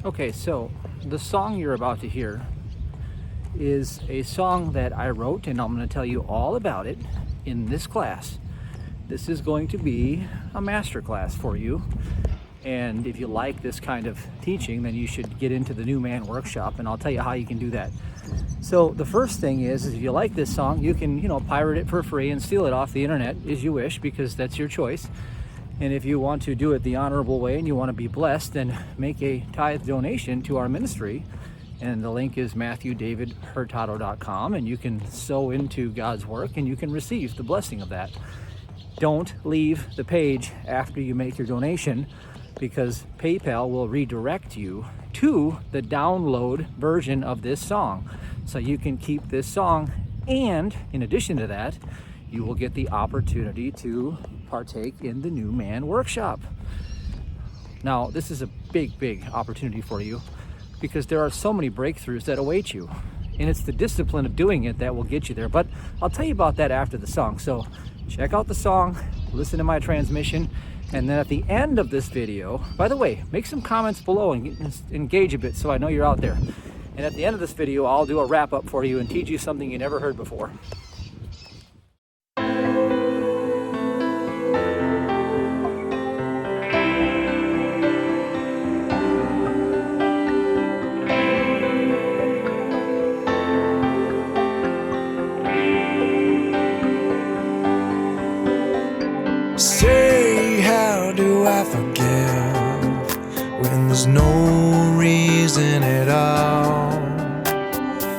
Okay, so the song you're about to hear is a song that I wrote, and I'm going to tell you all about it in this class. This is going to be a master class for you, and if you like this kind of teaching, then you should get into the New Man Workshop, and I'll tell you how you can do that. So the first thing is if you like this song, you can, pirate it for free and steal it off the internet as you wish, because that's your choice. And if you want to do it the honorable way and you want to be blessed, then make a tithe donation to our ministry. And the link is MatthewDavidHurtado.com, and you can sow into God's work and you can receive the blessing of that. Don't leave the page after you make your donation, because PayPal will redirect you to the download version of this song. So you can keep this song, and in addition to that, you will get the opportunity to partake in the New Man Workshop. Now, this is a big opportunity for you, because there are so many breakthroughs that await you, and it's the discipline of doing it that will get you there. But I'll tell you about that after the song. So check out the song, listen to my transmission, and then at the end of this video, by the way, make some comments below and engage a bit so I know you're out there. And at the end of this video, I'll do a wrap up for you and teach you something you never heard before. Say, how do I forgive when there's no reason at all?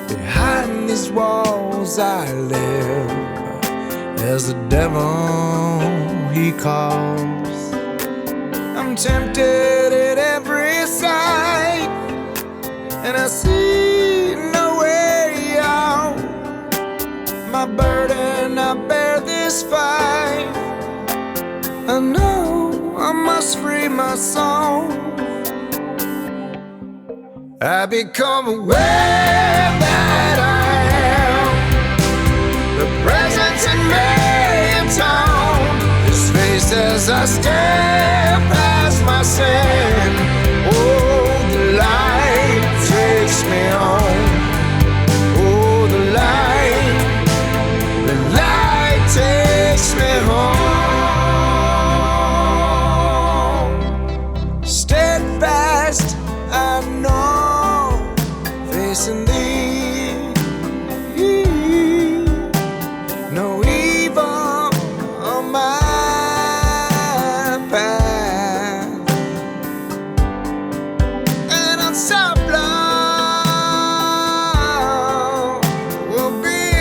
Behind these walls I live, there's the devil he calls. I'm tempted at every side, and I see no way out. My burden, I bear this fight. I know I must free my soul. I become aware that I am the presence in me atone. His face as I step past my sin. Oh, the light takes me home. Oh, the light takes me home. I know, facing thee, no evil on my path, and on some love will be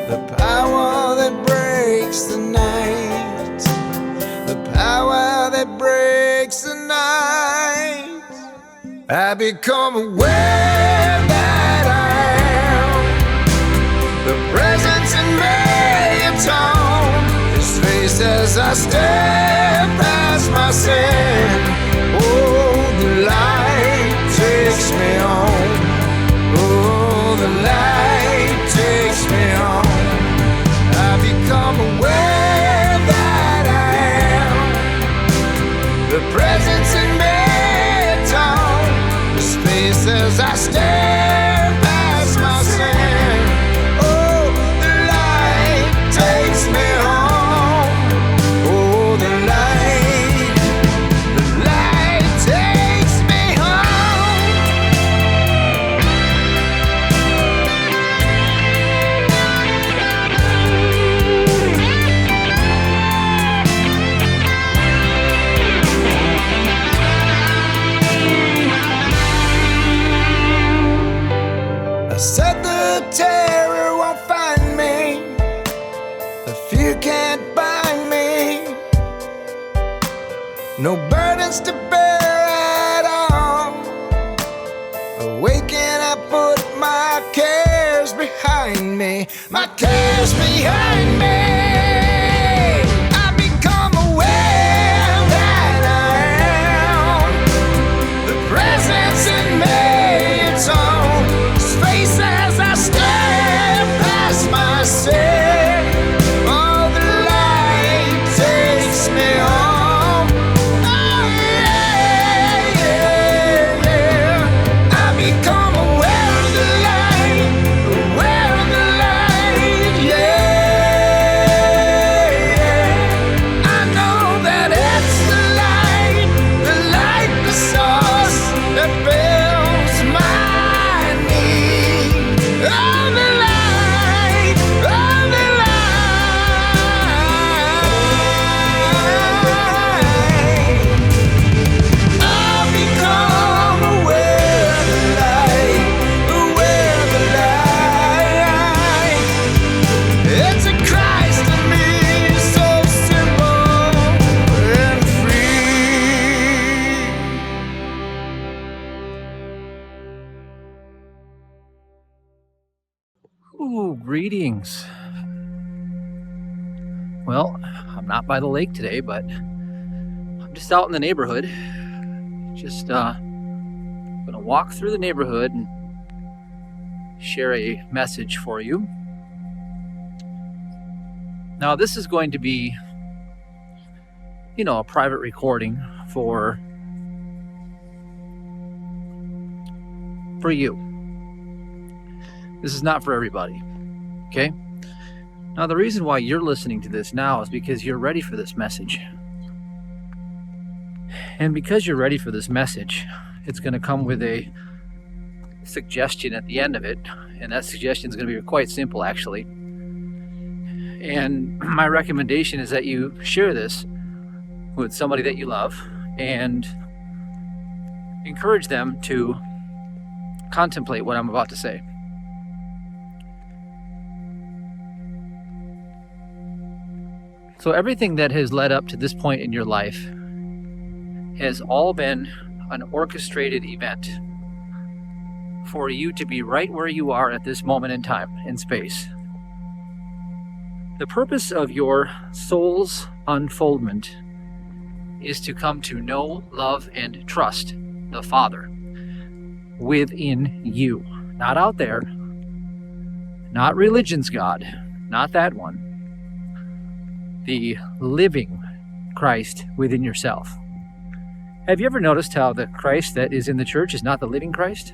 the power that breaks the night, the power that breaks the night. I become aware that I am the presence in me atone. His face as I step past my sin. Oh, the light takes me home. Oh, the light takes me home. I become aware that the presence in me atone. The space as I stare past my sin. Oh, the light takes me home. Oh, the light takes me home. I said the terror won't find me, the fear can't bind me, no burdens to bear at all. Awaken, I put my cares behind me, my cares behind me. I become aware that I am the presence in me. It's on His face as I step past my sin. Oh, the light takes me home. Greetings. Well, I'm not by the lake today, but I'm just out in the neighborhood. Just gonna walk through the neighborhood and share a message for you. Now, this is going to be, a private recording for you. This is not for everybody, okay? Now, the reason why you're listening to this now is because you're ready for this message. And because you're ready for this message, it's going to come with a suggestion at the end of it. And that suggestion is going to be quite simple, actually. And my recommendation is that you share this with somebody that you love and encourage them to contemplate what I'm about to say. So everything that has led up to this point in your life has all been an orchestrated event for you to be right where you are at this moment in time and space. The purpose of your soul's unfoldment is to come to know, love, and trust the Father within you. Not out there, not religion's God, not that one. The living Christ within yourself. Have you ever noticed how the Christ that is in the church is not the living Christ?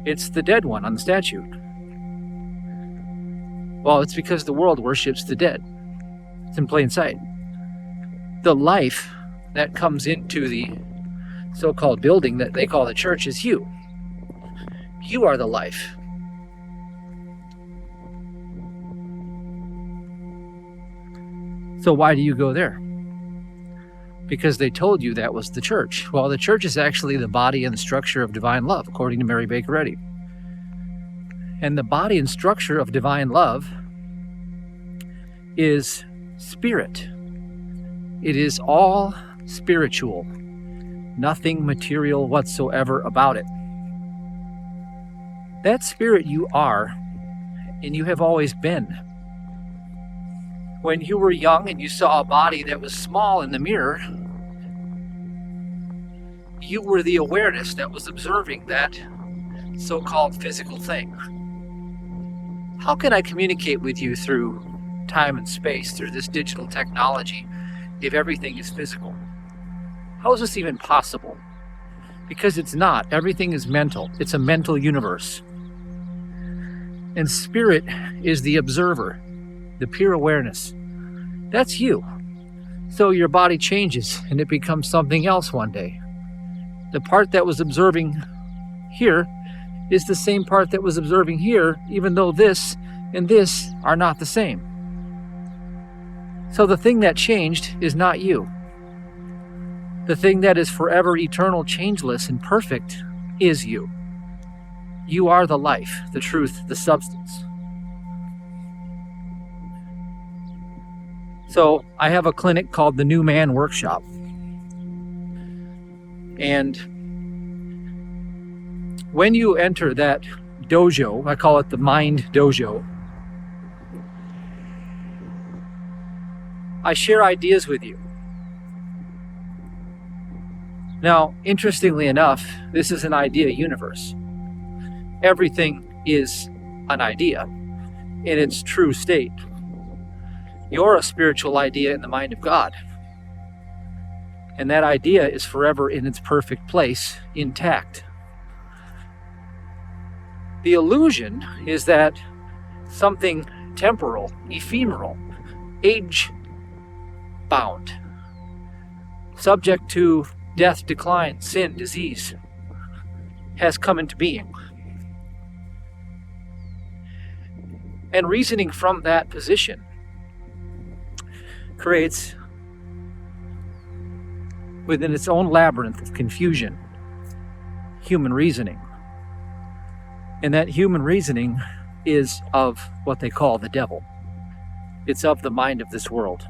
It's the dead one on the statue. Well, it's because the world worships the dead. It's in plain sight. The life that comes into the so-called building that they call the church is you. You are the life. So why do you go there? Because they told you that was the church. Well, the church is actually the body and structure of divine love, according to Mary Baker Eddy. And the body and structure of divine love is spirit. It is all spiritual, nothing material whatsoever about it. That spirit you are, and you have always been. When you were young and you saw a body that was small in the mirror, you were the awareness that was observing that so-called physical thing. How can I communicate with you through time and space, through this digital technology, if everything is physical? How is this even possible? Because it's not. Everything is mental. It's a mental universe. And spirit is the observer, the pure awareness. That's you. So your body changes and it becomes something else one day. The part that was observing here is the same part that was observing here, even though this and this are not the same. So the thing that changed is not you. The thing that is forever, eternal, changeless, and perfect is you. You are the life, the truth, the substance. So I have a clinic called the New Man Workshop. And when you enter that dojo, I call it the Mind Dojo, I share ideas with you. Now, interestingly enough, this is an idea universe. Everything is an idea in its true state. You're a spiritual idea in the mind of God. And that idea is forever in its perfect place, intact. The illusion is that something temporal, ephemeral, age-bound, subject to death, decline, sin, disease, has come into being. And reasoning from that position creates, within its own labyrinth of confusion, human reasoning. And that human reasoning is of what they call the devil. It's of the mind of this world.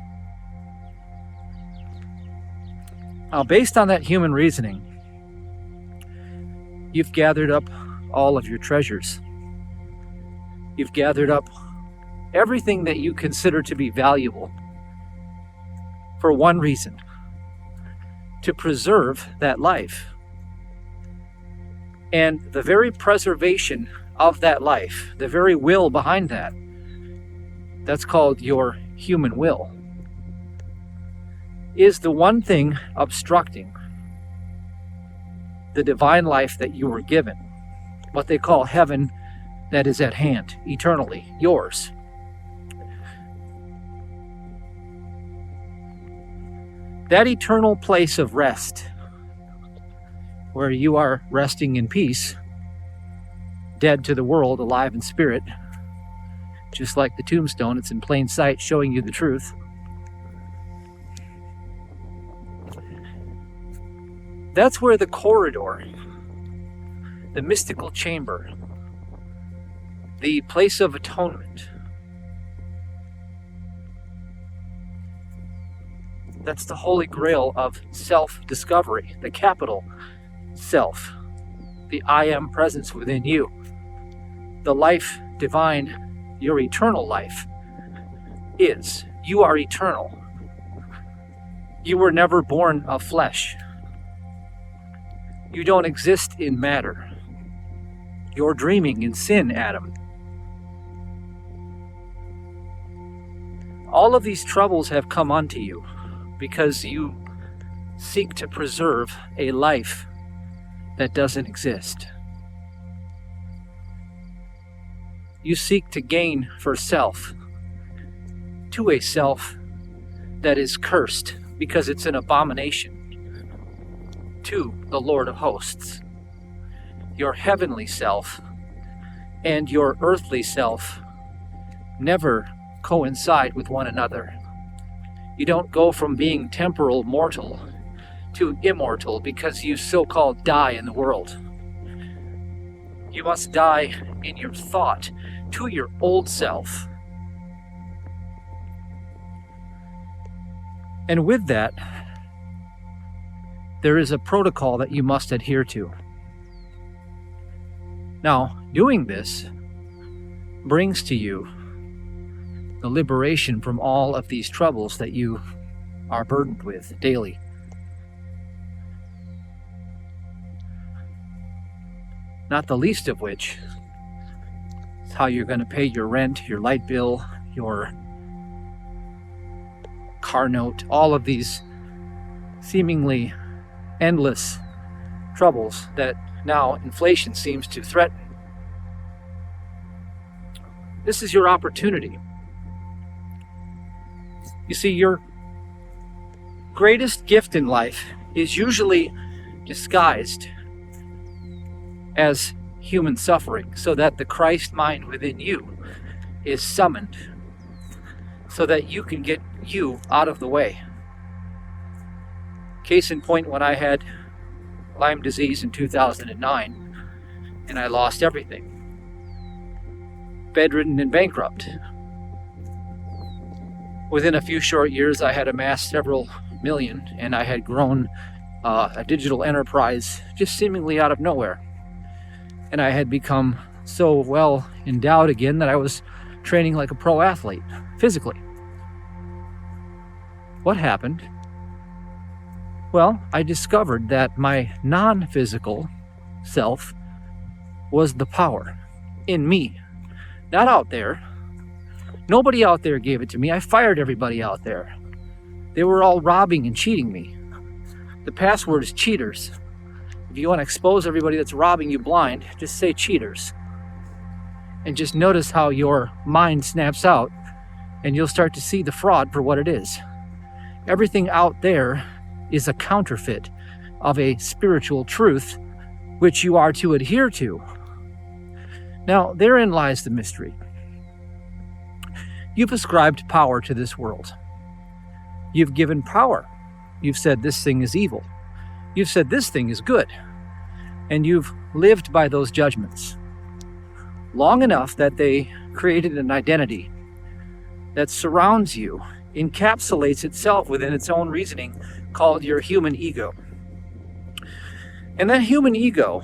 Now, based on that human reasoning, you've gathered up all of your treasures. You've gathered up everything that you consider to be valuable for one reason: to preserve that life. And the very preservation of that life, the very will behind that, that's called your human will, is the one thing obstructing the divine life that you were given, what they call heaven that is at hand, eternally yours. That eternal place of rest, where you are resting in peace, dead to the world, alive in spirit, just like the tombstone, it's in plain sight showing you the truth. That's where the corridor, the mystical chamber, the place of atonement, that's the holy grail of self-discovery, the capital self, the I am presence within you, the life divine, your eternal life is. You are eternal. You were never born of flesh. You don't exist in matter. You're dreaming in sin, Adam. All of these troubles have come unto you because you seek to preserve a life that doesn't exist. You seek to gain for self, to a self that is cursed because it's an abomination to the Lord of hosts. Your heavenly self and your earthly self never coincide with one another. You don't go from being temporal mortal to immortal because you so-called die in the world. You must die in your thought to your old self. And with that, there is a protocol that you must adhere to. Now, doing this brings to you the liberation from all of these troubles that you are burdened with daily. Not the least of which is how you're going to pay your rent, your light bill, your car note, all of these seemingly endless troubles that now inflation seems to threaten. This is your opportunity. You see, your greatest gift in life is usually disguised as human suffering, so that the Christ mind within you is summoned, so that you can get you out of the way. Case in point, when I had Lyme disease in 2009, and I lost everything. Bedridden and bankrupt. Within a few short years, I had amassed several million, and I had grown a digital enterprise just seemingly out of nowhere. And I had become so well endowed again that I was training like a pro athlete, physically. What happened? Well, I discovered that my non-physical self was the power in me, not out there. Nobody out there gave it to me. I fired everybody out there. They were all robbing and cheating me. The password is cheaters. If you want to expose everybody that's robbing you blind, just say cheaters. And just notice how your mind snaps out, and you'll start to see the fraud for what it is. Everything out there is a counterfeit of a spiritual truth which you are to adhere to. Now, therein lies the mystery. You've ascribed power to this world. You've given power. You've said this thing is evil. You've said this thing is good. And you've lived by those judgments long enough that they created an identity that surrounds you, encapsulates itself within its own reasoning, called your human ego. And that human ego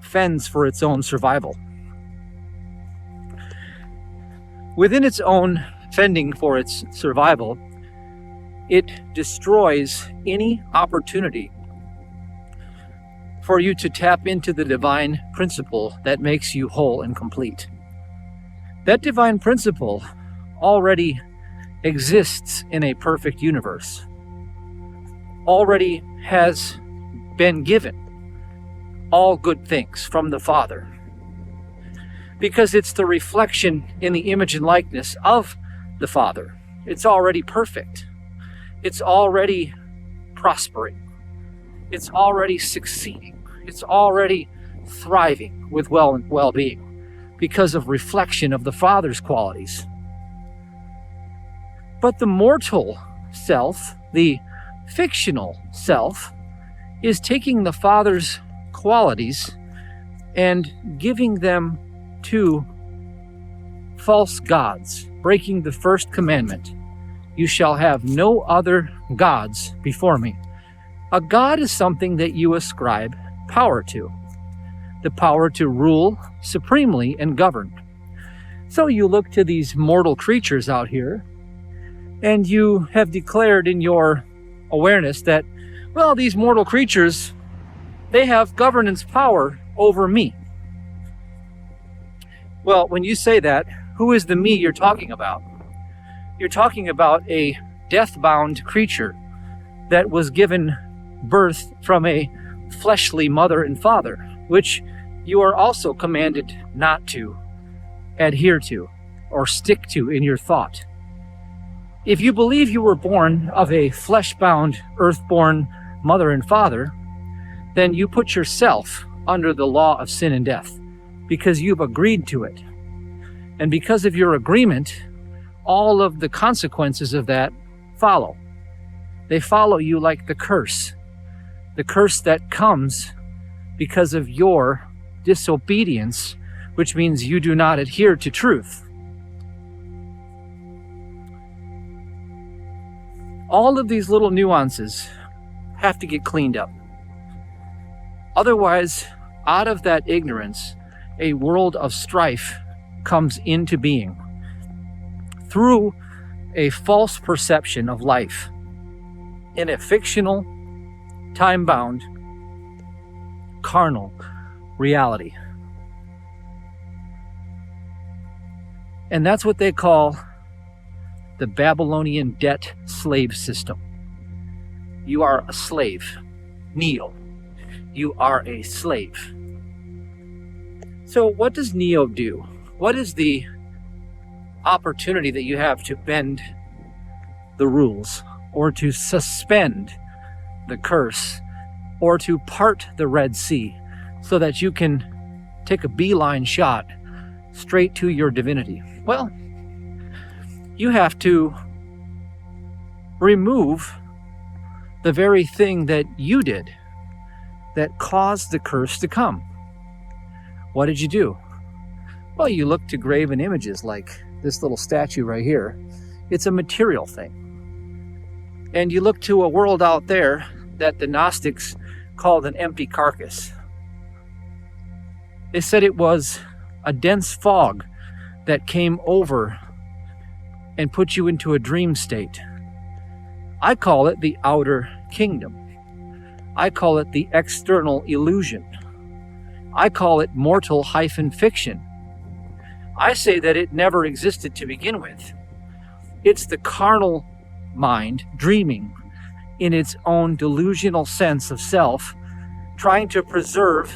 fends for its own survival. within its own fending for its survival, it destroys any opportunity for you to tap into the divine principle that makes you whole and complete. That divine principle already exists in a perfect universe, already has been given all good things from the Father, because it's the reflection in the image and likeness of the Father. It's already perfect. It's already prospering. It's already succeeding. It's already thriving with well-being because of reflection of the Father's qualities. But the mortal self, the fictional self, is taking the Father's qualities and giving them to false gods, breaking the first commandment. You shall have no other gods before me. A god is something that you ascribe power to, the power to rule supremely and govern. So you look to these mortal creatures out here, and you have declared in your awareness that, well, these mortal creatures, they have governance power over me. Well, when you say that, who is the me you're talking about? You're talking about a death-bound creature that was given birth from a fleshly mother and father, which you are also commanded not to adhere to or stick to in your thought. If you believe you were born of a flesh-bound, earth-born mother and father, then you put yourself under the law of sin and death because you've agreed to it. And because of your agreement, all of the consequences of that follow. They follow you like the curse that comes because of your disobedience, which means you do not adhere to truth. All of these little nuances have to get cleaned up. Otherwise, out of that ignorance, a world of strife comes into being through a false perception of life in a fictional, time-bound, carnal reality. And that's what they call the Babylonian debt slave system. You are a slave. Neo. You are a slave. So what does Neo do? What is the opportunity that you have to bend the rules, or to suspend the curse, or to part the Red Sea so that you can take a beeline shot straight to your divinity? Well, you have to remove the very thing that you did that caused the curse to come. What did you do? Well, you look to graven images like this little statue right here. It's a material thing. And you look to a world out there that the Gnostics called an empty carcass. They said it was a dense fog that came over and put you into a dream state. I call it the outer kingdom. I call it the external illusion. I call it mortal-fiction. I say that it never existed to begin with. It's the carnal mind dreaming in its own delusional sense of self, trying to preserve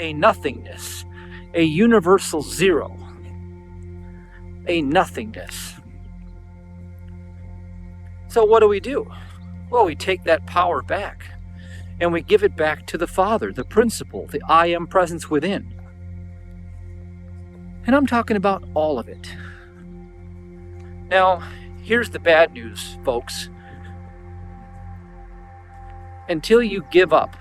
a nothingness, a universal zero, a nothingness. So what do? Well, we take that power back and we give it back to the Father, the principle, the I am presence within. And I'm talking about all of it. Now, here's the bad news, folks. Until you give up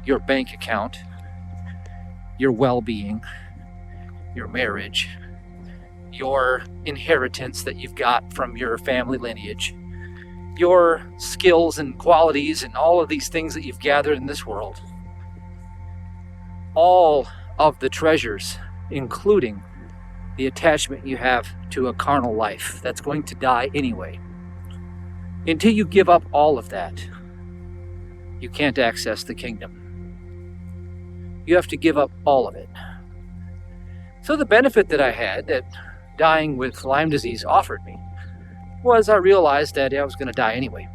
your bank account, your well-being, your marriage, your inheritance that you've got from your family lineage, your skills and qualities and all of these things that you've gathered in this world, all of the treasures including the attachment you have to a carnal life that's going to die anyway. Until you give up all of that, you can't access the kingdom. You have to give up all of it. So the benefit that I had, that dying with Lyme disease offered me, was I realized that I was going to die anyway.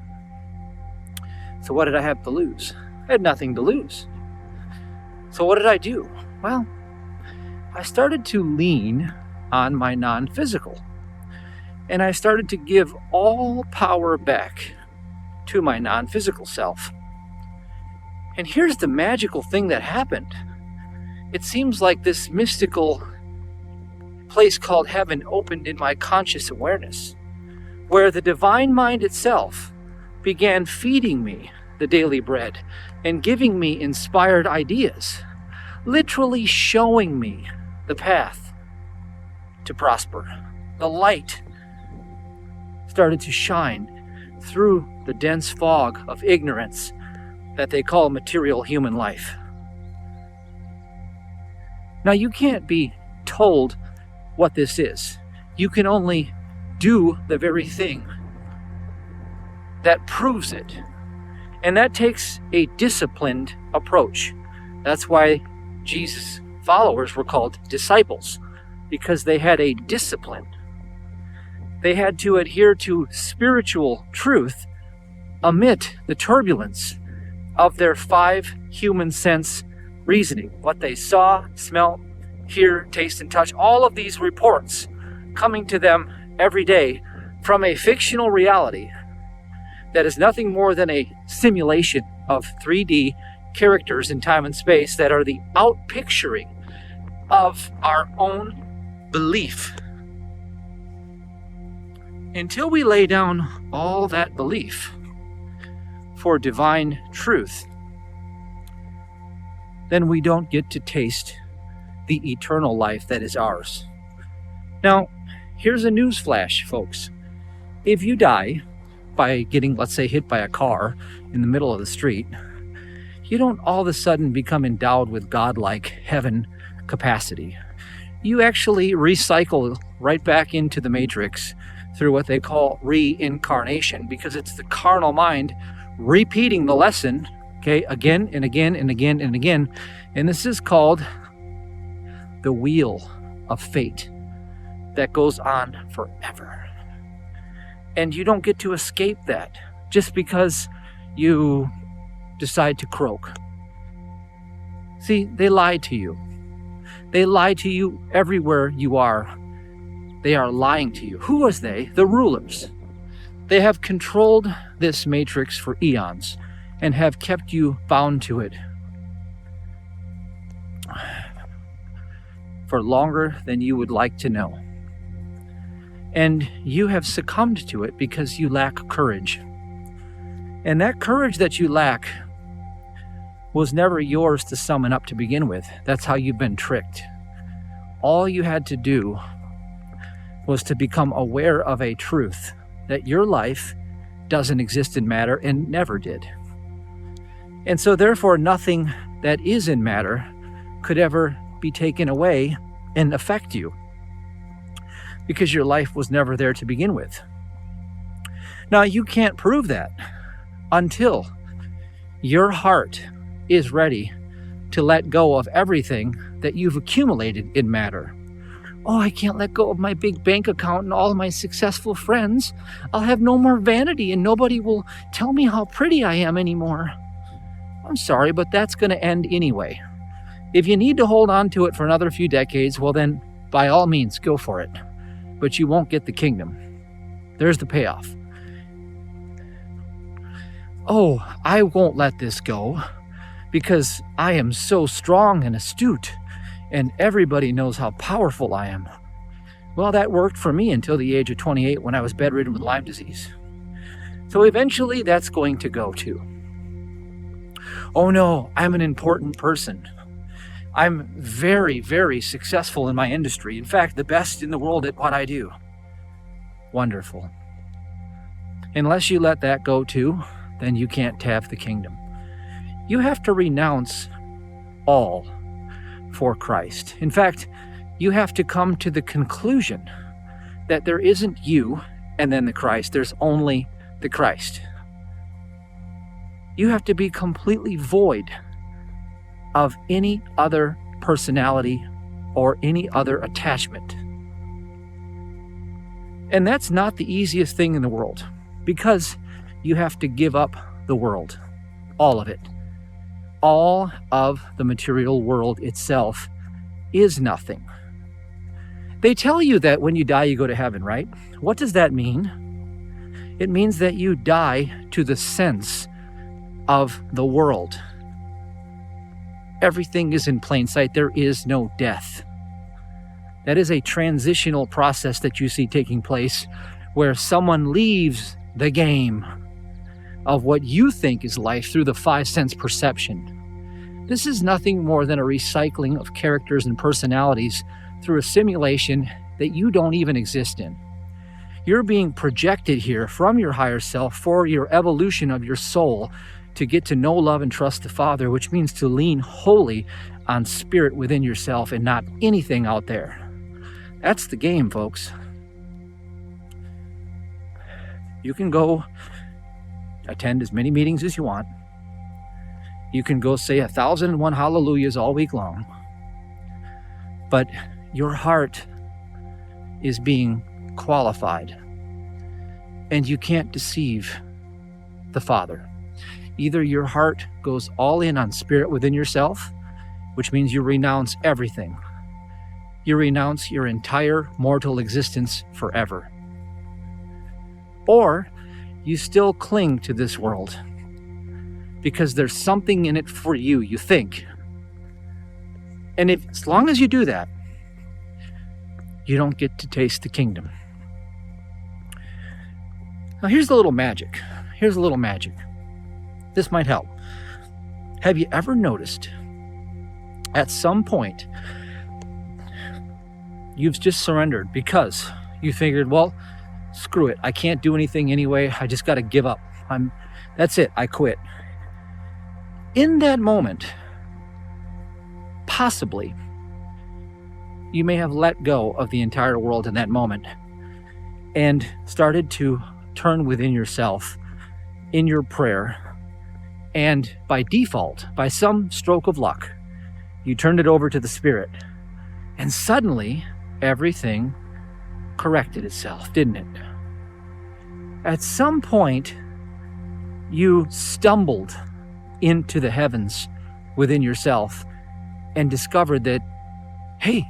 So what did I have to lose? I had nothing to lose. So what did I do? Well, I started to lean on my non-physical. And I started to give all power back to my non-physical self. And here's the magical thing that happened. It seems like this mystical place called heaven opened in my conscious awareness, where the divine mind itself began feeding me the daily bread and giving me inspired ideas, literally showing me the path to prosper. The light started to shine through the dense fog of ignorance that they call material human life. Now, you can't be told what this is. You can only do the very thing that proves it. And that takes a disciplined approach. That's why Jesus' followers were called disciples, because they had a discipline. They had to adhere to spiritual truth amid the turbulence of their 5 human sense reasoning. What they saw, smell, hear, taste, and touch, all of these reports coming to them every day from a fictional reality that is nothing more than a simulation of 3D characters in time and space that are the outpicturing of our own belief. Until we lay down all that belief for divine truth, then we don't get to taste the eternal life that is ours. Now, here's a news flash, folks. If you die by getting, let's say, hit by a car in the middle of the street, you don't all of a sudden become endowed with godlike heaven capacity. You actually recycle right back into the matrix through what they call reincarnation, because it's the carnal mind repeating the lesson, okay, again and again and again and again. And this is called the wheel of fate that goes on forever. And you don't get to escape that just because you decide to croak. See, they lied to you. They lie to you everywhere you are. They are lying to you. Who was they? The rulers. They have controlled this matrix for eons and have kept you bound to it for longer than you would like to know. And you have succumbed to it because you lack courage. And that courage that you lack was never yours to summon up to begin with. That's how you've been tricked. All you had to do was to become aware of a truth, that your life doesn't exist in matter and never did. And so therefore nothing that is in matter could ever be taken away and affect you, because your life was never there to begin with. Now, you can't prove that until your heart is ready to let go of everything that you've accumulated in matter. Oh, I can't let go of my big bank account and all of my successful friends. I'll have no more vanity and nobody will tell me how pretty I am anymore. I'm sorry, but that's going to end anyway. If you need to hold on to it for another few decades, well then, by all means, go for it. But you won't get the kingdom. There's the payoff. Oh, I won't let this go because I am so strong and astute and everybody knows how powerful I am. Well, that worked for me until the age of 28 when I was bedridden with Lyme disease. So eventually that's going to go too. Oh no, I'm an important person. I'm very, very successful in my industry. In fact, the best in the world at what I do. Wonderful. Unless you let that go too, then you can't have the kingdom. You have to renounce all for Christ. In fact, you have to come to the conclusion that there isn't you and then the Christ. There's only the Christ. You have to be completely void of any other personality or any other attachment. And that's not the easiest thing in the world, because you have to give up the world, all of it. All of the material world itself is nothing. They tell you that when you die, you go to heaven, right? What does that mean? It means that you die to the sense of the world. Everything is in plain sight. There is no death. That is a transitional process that you see taking place where someone leaves the game of what you think is life through the 5 sense perception. This is nothing more than a recycling of characters and personalities through a simulation that you don't even exist in. You're being projected here from your higher self for your evolution of your soul to get to know, love, and trust the Father, which means to lean wholly on spirit within yourself and not anything out there. That's the game, folks. You can go attend as many meetings as you want. You can go say 1,001 hallelujahs all week long. But your heart is being qualified, and you can't deceive the Father. Either your heart goes all in on spirit within yourself, which means you renounce everything. You renounce your entire mortal existence forever. Or you still cling to this world because there's something in it for you, you think. And as long as you do that, you don't get to taste the kingdom. Now here's a little magic. Here's a little magic. This might help. Have you ever noticed at some point you've just surrendered because you figured, well, screw it. I can't do anything anyway. I just got to give up. That's it. I quit. In that moment, possibly, you may have let go of the entire world in that moment and started to turn within yourself in your prayer. And by default, by some stroke of luck, you turned it over to the Spirit. And suddenly, everything corrected itself, didn't it? At some point, you stumbled into the heavens within yourself and discovered that, hey,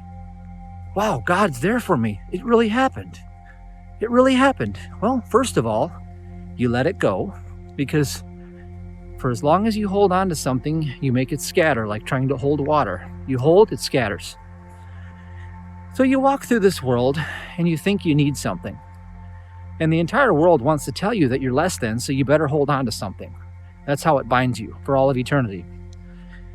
wow, God's there for me. It really happened. It really happened. Well, first of all, you let it go, because for as long as you hold on to something, you make it scatter, like trying to hold water. You hold, it scatters. So you walk through this world and you think you need something. And the entire world wants to tell you that you're less than, so you better hold on to something. That's how it binds you for all of eternity.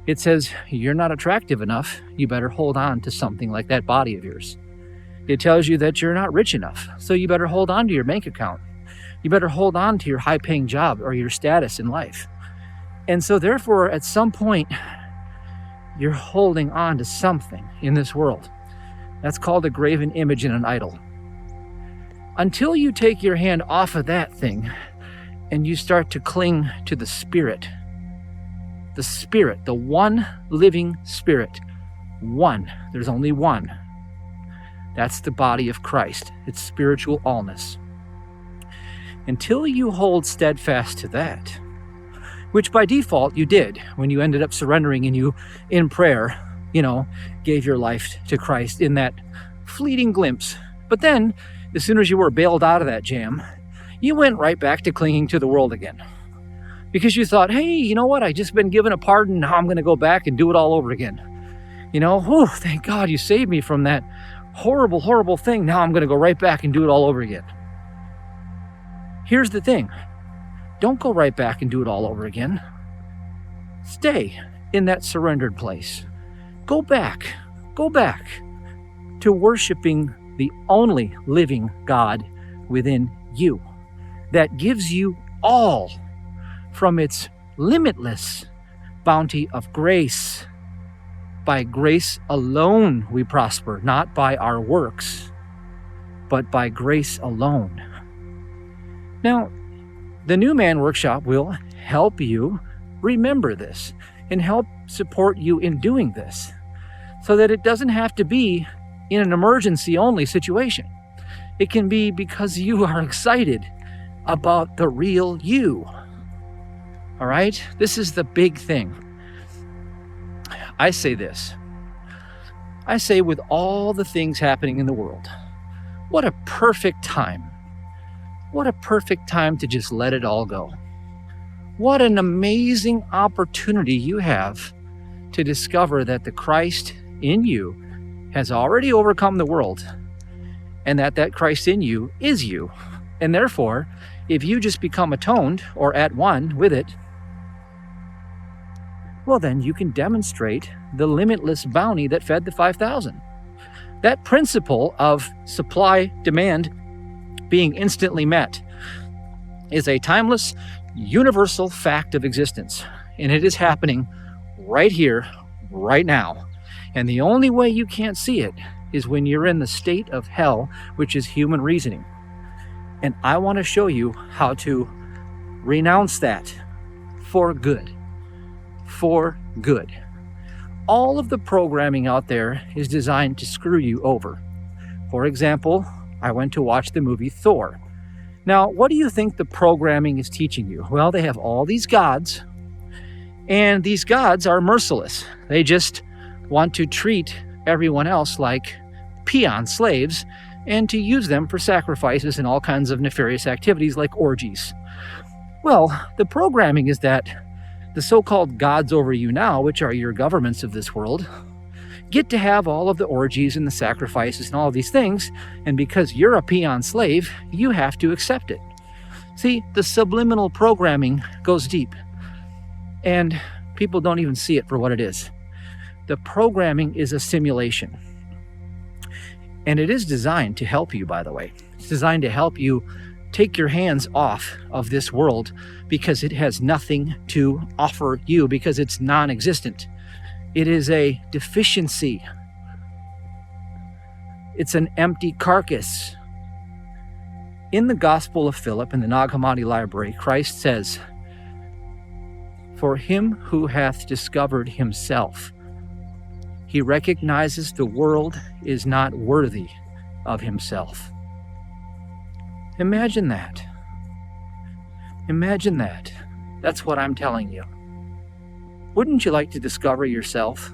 It says, you're not attractive enough, you better hold on to something like that body of yours. It tells you that you're not rich enough, so you better hold on to your bank account. You better hold on to your high-paying job or your status in life. And so therefore, at some point, you're holding on to something in this world. That's called a graven image and an idol. Until you take your hand off of that thing and you start to cling to the Spirit, the one living Spirit, one, there's only one. That's the body of Christ. It's spiritual allness. Until you hold steadfast to that, which by default you did when you ended up surrendering and you, in prayer, gave your life to Christ in that fleeting glimpse. But then, as soon as you were bailed out of that jam, you went right back to clinging to the world again. Because you thought, hey, you know what? I just been given a pardon. Now I'm going to go back and do it all over again. Thank God you saved me from that horrible, horrible thing. Now I'm going to go right back and do it all over again. Here's the thing. Don't go right back and do it all over again. Stay in that surrendered place. Go back to worshiping the only living God within you that gives you all from its limitless bounty of grace, by grace alone we prosper, not by our works, but by grace alone. Now, the New Man Workshop will help you remember this and help support you in doing this so that it doesn't have to be in an emergency only situation. It can be because you are excited about the real you. All right? This is the big thing. I say this. I say, with all the things happening in the world, what a perfect time. What a perfect time to just let it all go. What an amazing opportunity you have to discover that the Christ in you has already overcome the world, and that Christ in you is you. And therefore, if you just become atoned or at one with it, well, then you can demonstrate the limitless bounty that fed the 5,000. That principle of supply-demand being instantly met is a timeless, universal fact of existence. And it is happening right here, right now. And the only way you can't see it is when you're in the state of hell, which is human reasoning. And I want to show you how to renounce that for good. For good. All of the programming out there is designed to screw you over. For example, I went to watch the movie Thor. Now, what do you think the programming is teaching you? Well, they have all these gods, and these gods are merciless. They just want to treat everyone else like peon slaves and to use them for sacrifices and all kinds of nefarious activities like orgies. Well, the programming is that the so-called gods over you now, which are your governments of this world, get to have all of the orgies and the sacrifices and all of these things, and because you're a peon slave, you have to accept it. See, the subliminal programming goes deep, and people don't even see it for what it is. The programming is a simulation, and it is designed to help you, by the way. It's designed to help you take your hands off of this world because it has nothing to offer you, because it's non-existent. It is a deficiency. It's an empty carcass. In the Gospel of Philip, in the Nag Hammadi Library, Christ says, "For him who hath discovered himself, he recognizes the world is not worthy of himself." Imagine that. Imagine that. That's what I'm telling you. Wouldn't you like to discover yourself?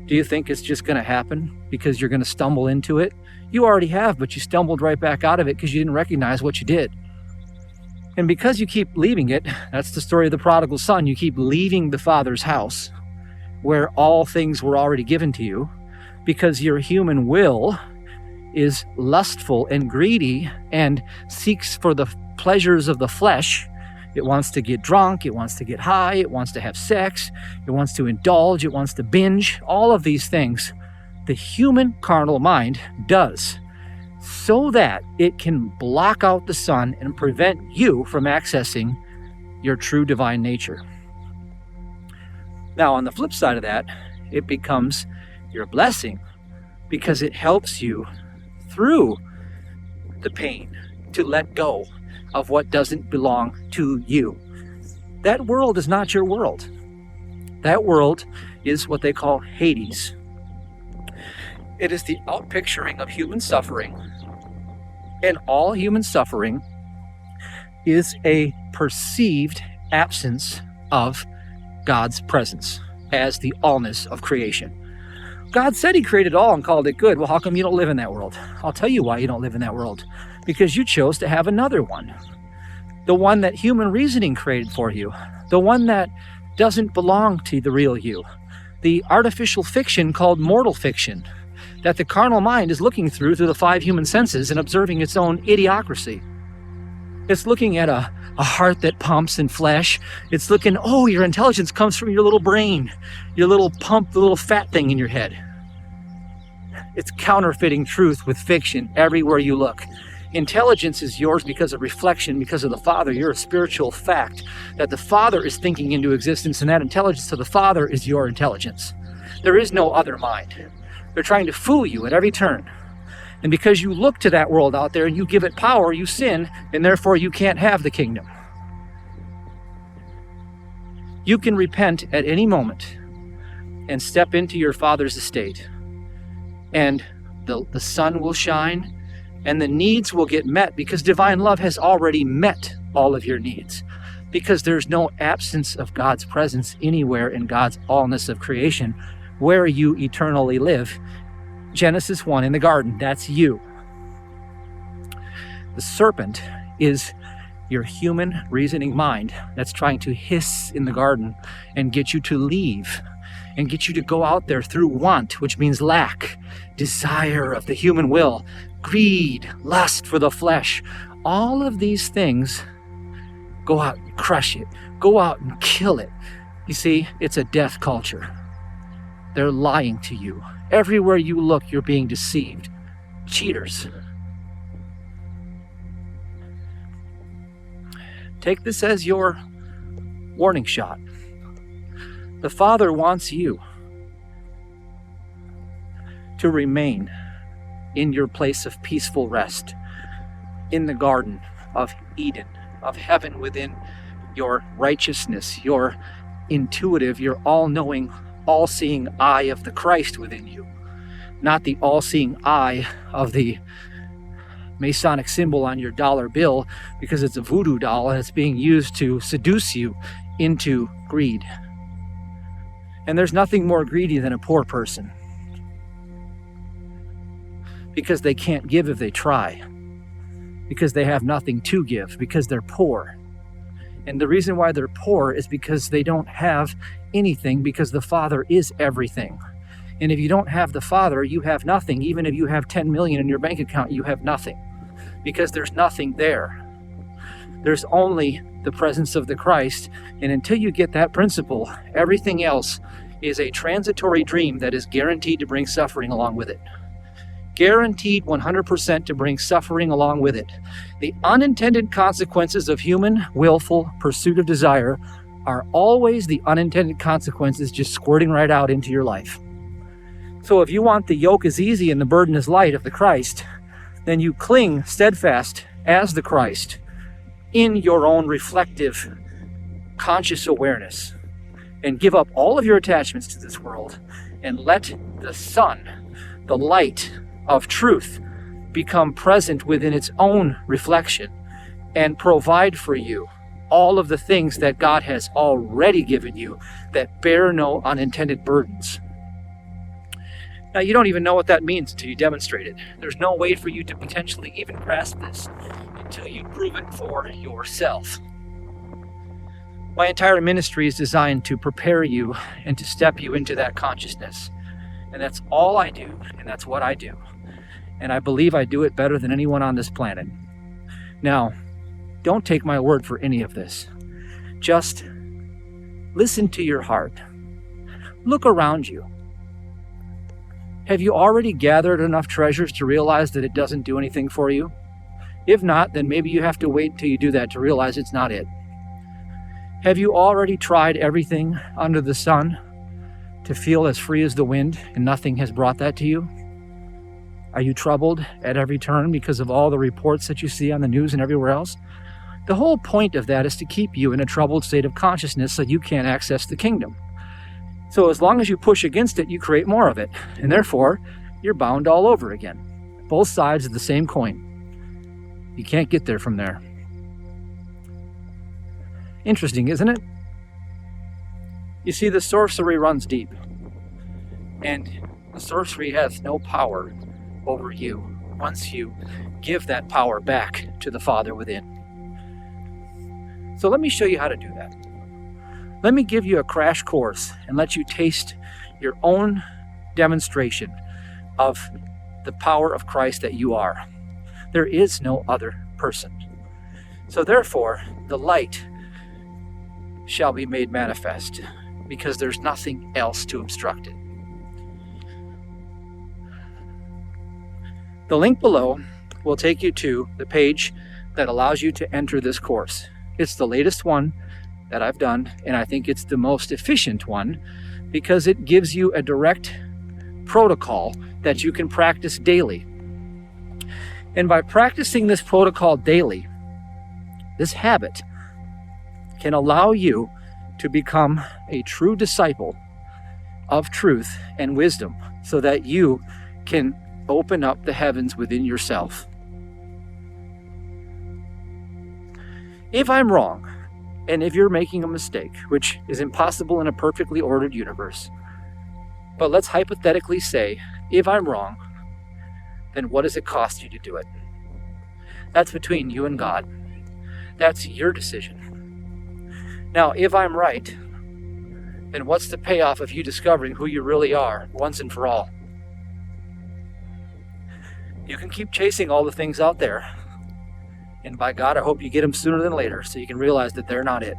Do you think it's just going to happen because you're going to stumble into it? You already have, but you stumbled right back out of it because you didn't recognize what you did. And because you keep leaving it, that's the story of the prodigal son. You keep leaving the Father's house where all things were already given to you because your human will is lustful and greedy and seeks for the pleasures of the flesh. It wants to get drunk, it wants to get high, it wants to have sex, it wants to indulge, it wants to binge, all of these things the human carnal mind does so that it can block out the sun and prevent you from accessing your true divine nature. Now, on the flip side of that, it becomes your blessing because it helps you through the pain to let go of what doesn't belong to you. That world is not your world. That world is what they call Hades. It is the outpicturing of human suffering, and all human suffering is a perceived absence of God's presence as the allness of creation. God said he created all and called it good. Well, how come you don't live in that world? I'll tell you why you don't live in that world. Because you chose to have another one. The one that human reasoning created for you. The one that doesn't belong to the real you. The artificial fiction called mortal fiction that the carnal mind is looking through the 5 human senses and observing its own idiocracy. It's looking at a heart that pumps and flesh. It's looking, oh, your intelligence comes from your little brain, your little pump, the little fat thing in your head. It's counterfeiting truth with fiction everywhere you look. Intelligence is yours because of reflection, because of the Father. You're a spiritual fact that the Father is thinking into existence, and that intelligence of the Father is your intelligence. There is no other mind. They're trying to fool you at every turn. And because you look to that world out there and you give it power, you sin, and therefore you can't have the kingdom. You can repent at any moment and step into your Father's estate. And the sun will shine and the needs will get met, because divine love has already met all of your needs. Because there's no absence of God's presence anywhere in God's allness of creation where you eternally live. Genesis 1 in the garden, that's you. The serpent is your human reasoning mind that's trying to hiss in the garden and get you to leave and get you to go out there through want, which means lack, desire of the human will, greed, lust for the flesh. All of these things, go out and crush it. Go out and kill it. You see, it's a death culture. They're lying to you. Everywhere you look, you're being deceived. Cheaters. Take this as your warning shot. The Father wants you to remain in your place of peaceful rest, in the garden of Eden, of heaven within your righteousness, your intuitive, your all-knowing, all-seeing eye of the Christ within you, not the all-seeing eye of the Masonic symbol on your dollar bill, because it's a voodoo doll and it's being used to seduce you into greed. And there's nothing more greedy than a poor person, because they can't give if they try, because they have nothing to give, because they're poor. And the reason why they're poor is because they don't have anything, because the Father is everything. And if you don't have the Father, you have nothing. Even if you have 10 million in your bank account, you have nothing, because there's nothing there. There's only the presence of the Christ. And until you get that principle, everything else is a transitory dream that is guaranteed to bring suffering along with it. Guaranteed 100% to bring suffering along with it. The unintended consequences of human willful pursuit of desire are always the unintended consequences just squirting right out into your life. So if you want the yoke is easy and the burden is light of the Christ, then you cling steadfast as the Christ in your own reflective, conscious awareness, and give up all of your attachments to this world and let the sun, the light of truth, become present within its own reflection and provide for you all of the things that God has already given you that bear no unintended burdens. Now, you don't even know what that means until you demonstrate it. There's no way for you to potentially even grasp this until you prove it for yourself. My entire ministry is designed to prepare you and to step you into that consciousness. And that's all I do, and that's what I do. And I believe I do it better than anyone on this planet. Now, don't take my word for any of this. Just listen to your heart. Look around you. Have you already gathered enough treasures to realize that it doesn't do anything for you? If not, then maybe you have to wait until you do that to realize it's not it. Have you already tried everything under the sun to feel as free as the wind, and nothing has brought that to you? Are you troubled at every turn because of all the reports that you see on the news and everywhere else? The whole point of that is to keep you in a troubled state of consciousness so you can't access the kingdom. So as long as you push against it, you create more of it. And therefore, you're bound all over again. Both sides of the same coin. You can't get there from there. Interesting, isn't it? You see, the sorcery runs deep. And the sorcery has no power over you once you give that power back to the Father within. So let me show you how to do that. Let me give you a crash course and let you taste your own demonstration of the power of Christ that you are. There is no other person. So therefore, the light shall be made manifest, because there's nothing else to obstruct it. The link below will take you to the page that allows you to enter this course. It's the latest one that I've done, and I think it's the most efficient one because it gives you a direct protocol that you can practice daily. And by practicing this protocol daily, this habit can allow you to become a true disciple of truth and wisdom so that you can open up the heavens within yourself. If I'm wrong, and if you're making a mistake, which is impossible in a perfectly ordered universe, but let's hypothetically say, if I'm wrong, then what does it cost you to do it? That's between you and God. That's your decision. Now, if I'm right, then what's the payoff of you discovering who you really are once and for all? You can keep chasing all the things out there, and by God, I hope you get them sooner than later so you can realize that they're not it.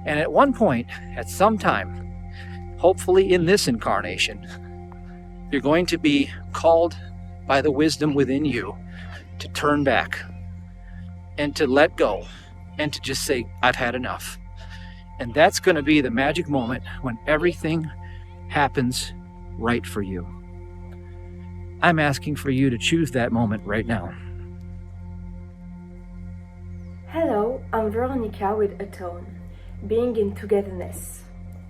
And at one point, at some time, hopefully in this incarnation, you're going to be called by the wisdom within you to turn back and to let go and to just say, I've had enough. And that's going to be the magic moment when everything happens right for you. I'm asking for you to choose that moment right now. Hello, I'm Veronica with A Tone, Being in Togetherness,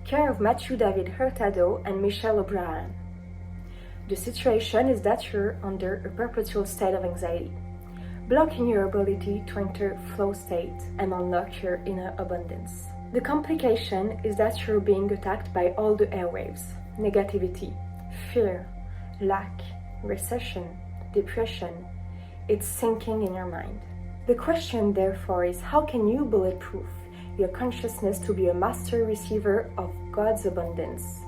care of Matthew David Hurtado and Michelle O'Brien. The situation is that you're under a perpetual state of anxiety, blocking your ability to enter flow state and unlock your inner abundance. The complication is that you're being attacked by all the airwaves: negativity, fear, lack, recession, depression. It's sinking in your mind. The question, therefore, is how can you bulletproof your consciousness to be a master receiver of God's abundance,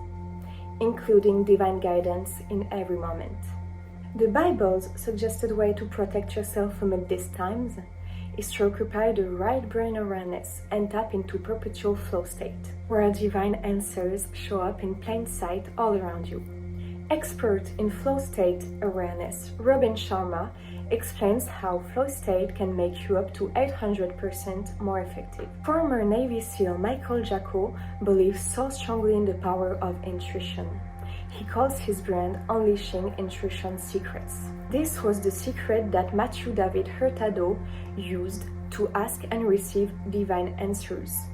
including divine guidance in every moment? The Bible's suggested way to protect yourself from these times is to occupy the right brain awareness and tap into perpetual flow state, where divine answers show up in plain sight all around you. Expert in flow state awareness, Robin Sharma explains how flow state can make you up to 800% more effective. Former Navy SEAL Michael Jacko believes so strongly in the power of intuition. He calls his brand Unleashing Intuition Secrets. This was the secret that Matthew David Hurtado used to ask and receive divine answers.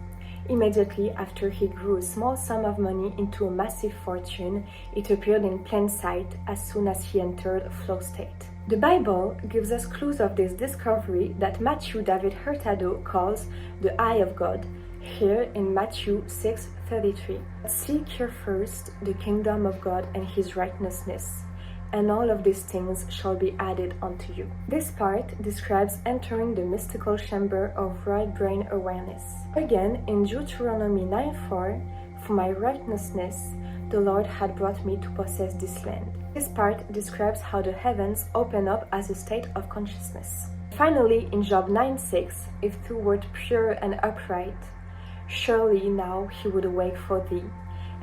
Immediately after he grew a small sum of money into a massive fortune, it appeared in plain sight as soon as he entered flow state. The Bible gives us clues of this discovery that Matthew David Hurtado calls the eye of God, here in Matthew 6:33. Seek ye first the kingdom of God and his righteousness, and all of these things shall be added unto you. This part describes entering the mystical chamber of right brain awareness. Again, in Deuteronomy 9:4, for my righteousness, the Lord had brought me to possess this land. This part describes how the heavens open up as a state of consciousness. Finally, in Job 9:6, if thou wert pure and upright, surely now he would awake for thee,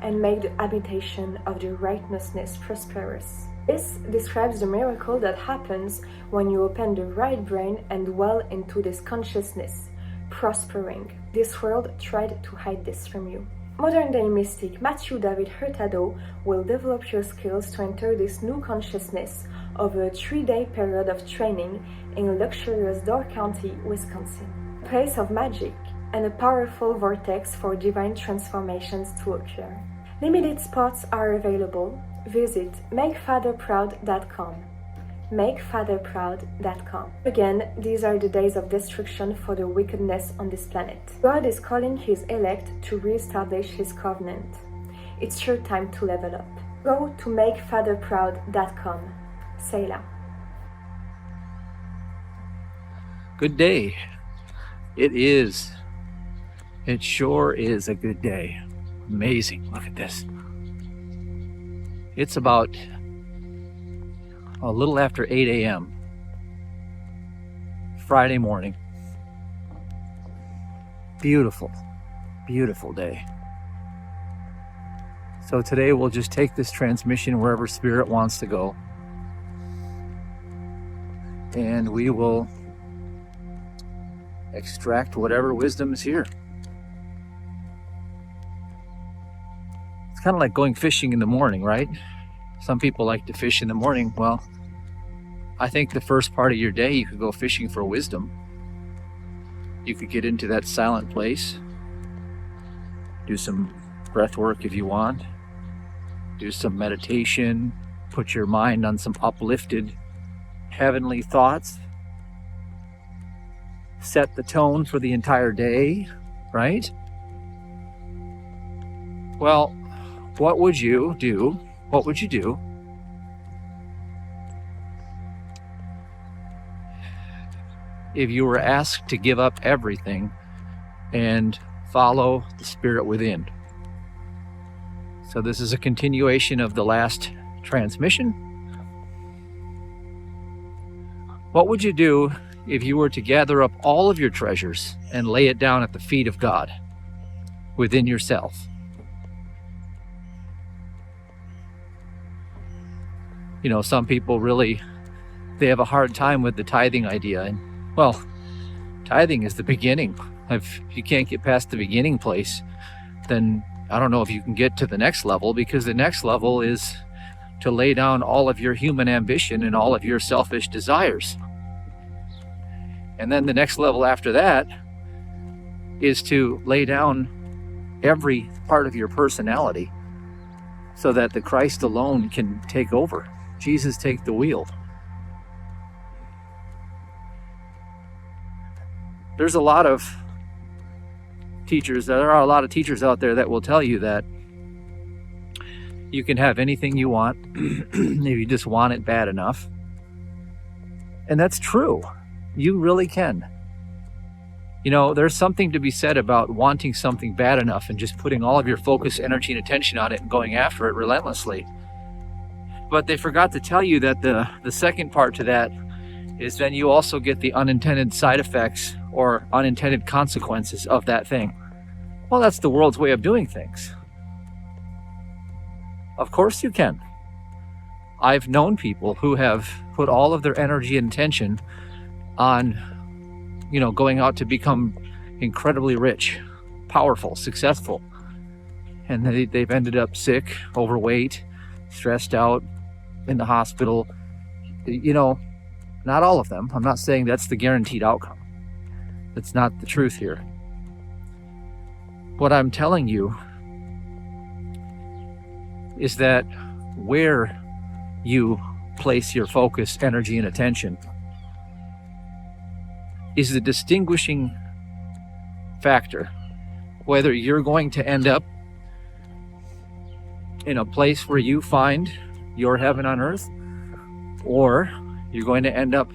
and make the habitation of the righteousness prosperous. This describes the miracle that happens when you open the right brain and dwell into this consciousness, prospering. This world tried to hide this from you. Modern-day mystic Matthew David Hurtado will develop your skills to enter this new consciousness over a 3-day period of training in luxurious Door County, Wisconsin. A place of magic and a powerful vortex for divine transformations to occur. Limited spots are available. Visit makefatherproud.com. makefatherproud.com. Again, these are the days of destruction for the wickedness on this planet. God is calling his elect to reestablish his covenant. It's your time to level up. Go to makefatherproud.com. Selah. Good day. It is. It sure is a good day. Amazing. Look at this. It's about a little after 8 a.m. Friday morning. Beautiful, beautiful day. So today we'll just take this transmission wherever Spirit wants to go. And we will extract whatever wisdom is here. It's kind of like going fishing in the morning, right? Some people like to fish in the morning. Well, I think the first part of your day, you could go fishing for wisdom. You could get into that silent place, do some breath work if you want, do some meditation, put your mind on some uplifted heavenly thoughts, set the tone for the entire day, right? Well, what would you do? What would you do if you were asked to give up everything and follow the Spirit within? So this is a continuation of the last transmission. What would you do if you were to gather up all of your treasures and lay it down at the feet of God within yourself? You know, some people really, they have a hard time with the tithing idea. And well, tithing is the beginning. If you can't get past the beginning place, then I don't know if you can get to the next level, because the next level is to lay down all of your human ambition and all of your selfish desires. And then the next level after that is to lay down every part of your personality so that the Christ alone can take over. Jesus, take the wheel. There are a lot of teachers out there that will tell you that you can have anything you want if you just want it bad enough. And that's true. You really can. You know, there's something to be said about wanting something bad enough and just putting all of your focus, energy, and attention on it and going after it relentlessly. But they forgot to tell you that the second part to that is then you also get the unintended side effects or unintended consequences of that thing. Well, that's the world's way of doing things. Of course you can. I've known people who have put all of their energy and attention on, you know, going out to become incredibly rich, powerful, successful. And they've ended up sick, overweight, stressed out, in the hospital. You know, not all of them. I'm not saying that's the guaranteed outcome. That's not the truth here. What I'm telling you is that where you place your focus, energy, and attention is the distinguishing factor. Whether you're going to end up in a place where you find your heaven on earth, or you're going to end up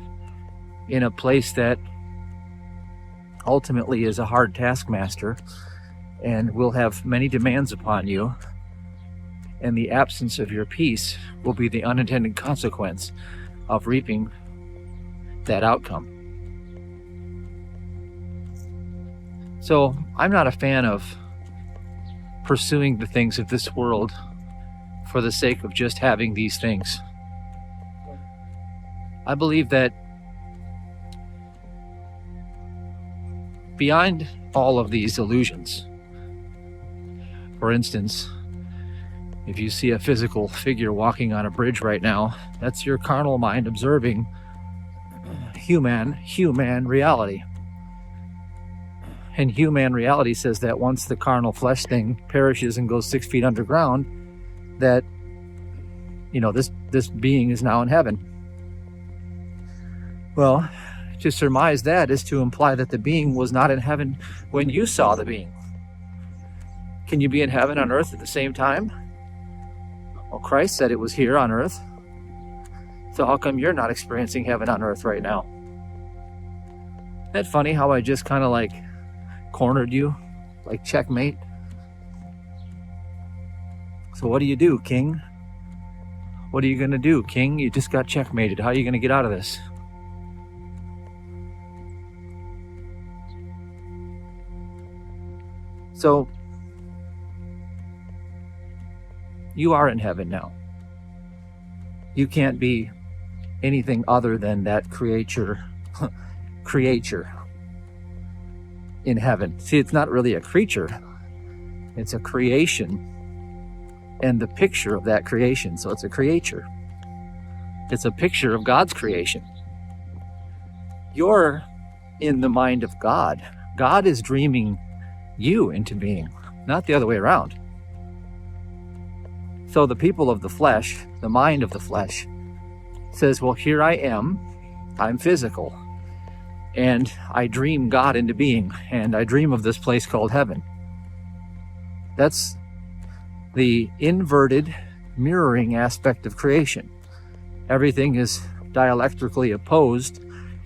in a place that ultimately is a hard taskmaster and will have many demands upon you, and the absence of your peace will be the unintended consequence of reaping that outcome. So I'm not a fan of pursuing the things of this world for the sake of just having these things. I believe that beyond all of these illusions, for instance, if you see a physical figure walking on a bridge right now, that's your carnal mind observing human reality. And human reality says that once the carnal flesh thing perishes and goes 6 feet underground, that, you know, this being is now in heaven. Well, to surmise that is to imply that the being was not in heaven when you saw the being. Can you be in heaven on earth at the same time? Well, Christ said it was here on earth. So how come you're not experiencing heaven on earth right now? Isn't that funny how I just kind of like cornered you, like checkmate? So what do you do, King? What are you gonna do, King? You just got checkmated. How are you gonna get out of this? So you are in heaven now. You can't be anything other than that creature in heaven. See, it's not really a creature. It's a creation and the picture of that creation. So it's a creature. It's a picture of God's creation. You're in the mind of God. God is dreaming you into being, not the other way around. So the people of the flesh, the mind of the flesh, says, well, here I am, I'm physical, and I dream God into being, and I dream of this place called heaven. That's the inverted, mirroring aspect of creation. Everything is dialectically opposed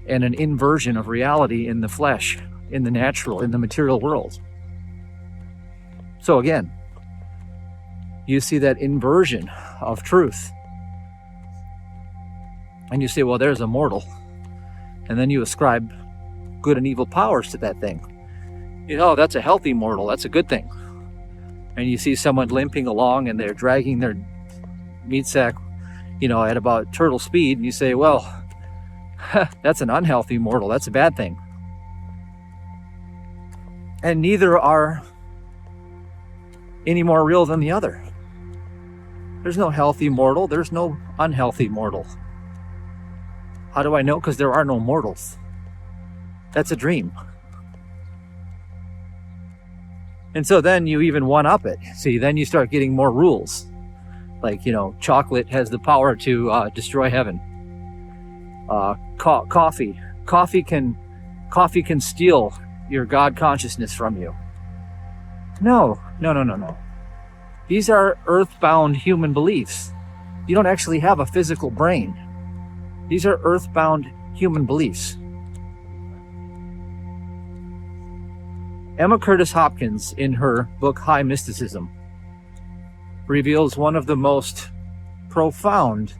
and an inversion of reality in the flesh, in the natural, in the material world. So again, you see that inversion of truth. And you say, well, there's a mortal. And then you ascribe good and evil powers to that thing. You know, that's a healthy mortal. That's a good thing. And you see someone limping along and they're dragging their meat sack, at about turtle speed. And you say, well, that's an unhealthy mortal. That's a bad thing. And neither are any more real than the other. There's no healthy mortal. There's no unhealthy mortal. How do I know? Because there are no mortals. That's a dream. And so then you even one-up it. See, then you start getting more rules. Like, chocolate has the power to destroy heaven. Coffee can steal your God consciousness from you. No. These are earthbound human beliefs. You don't actually have a physical brain. These are earthbound human beliefs. Emma Curtis Hopkins, in her book High Mysticism, reveals one of the most profound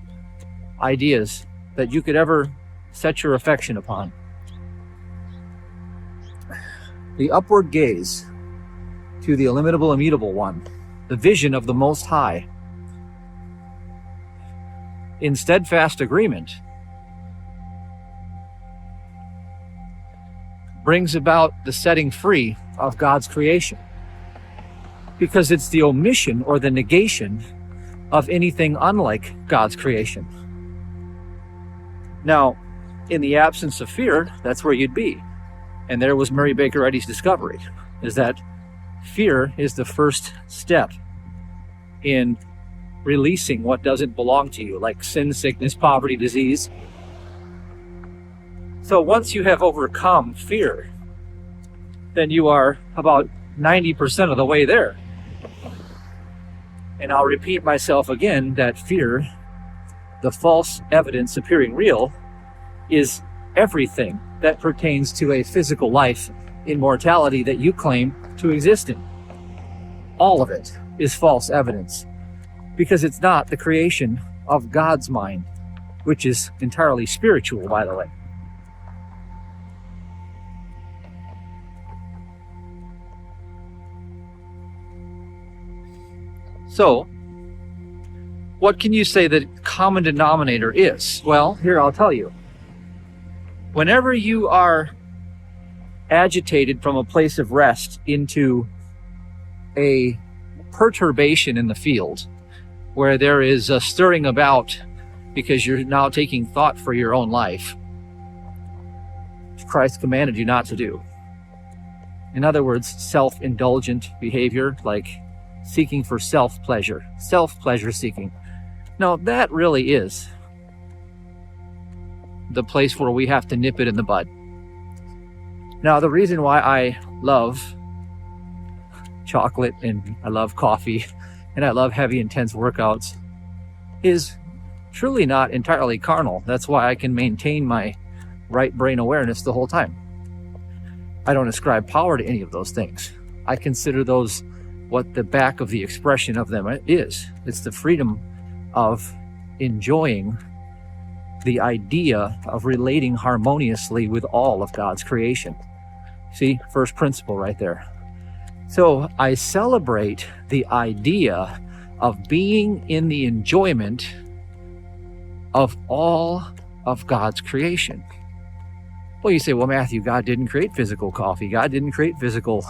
ideas that you could ever set your affection upon. The upward gaze to the illimitable, immutable one, the vision of the Most High, in steadfast agreement, brings about the setting free of God's creation, because it's the omission or the negation of anything unlike God's creation. Now, in the absence of fear, that's where you'd be. And there was Mary Baker Eddy's discovery, is that fear is the first step in releasing what doesn't belong to you, like sin, sickness, poverty, disease. So once you have overcome fear, then you are about 90% of the way there. And I'll repeat myself again that fear, the false evidence appearing real, is everything that pertains to a physical life in mortality that you claim to exist in. All of it is false evidence, because it's not the creation of God's mind, which is entirely spiritual, by the way. So, what can you say the common denominator is? Well, here I'll tell you. Whenever you are agitated from a place of rest into a perturbation in the field, where there is a stirring about because you're now taking thought for your own life, Christ commanded you not to do. In other words, self-indulgent behavior, like seeking for self-pleasure seeking. No, that really is the place where we have to nip it in the bud. Now, the reason why I love chocolate and I love coffee and I love heavy, intense workouts is truly not entirely carnal. That's why I can maintain my right brain awareness the whole time. I don't ascribe power to any of those things. I consider those what the back of the expression of them is. It's the freedom of enjoying the idea of relating harmoniously with all of God's creation. See, first principle right there. So I celebrate the idea of being in the enjoyment of all of God's creation. Well, you say, well, Matthew, God didn't create physical coffee. God didn't create physical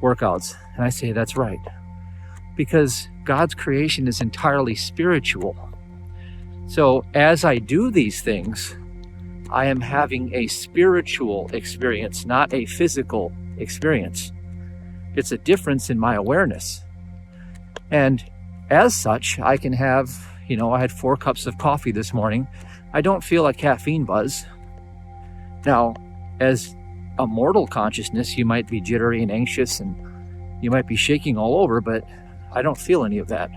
workouts. And I say, that's right. Because God's creation is entirely spiritual. So as I do these things, I am having a spiritual experience, not a physical experience. It's a difference in my awareness. And as such, I can have, I had 4 cups of coffee this morning. I don't feel a caffeine buzz. Now, as a mortal consciousness, you might be jittery and anxious and you might be shaking all over, but I don't feel any of that.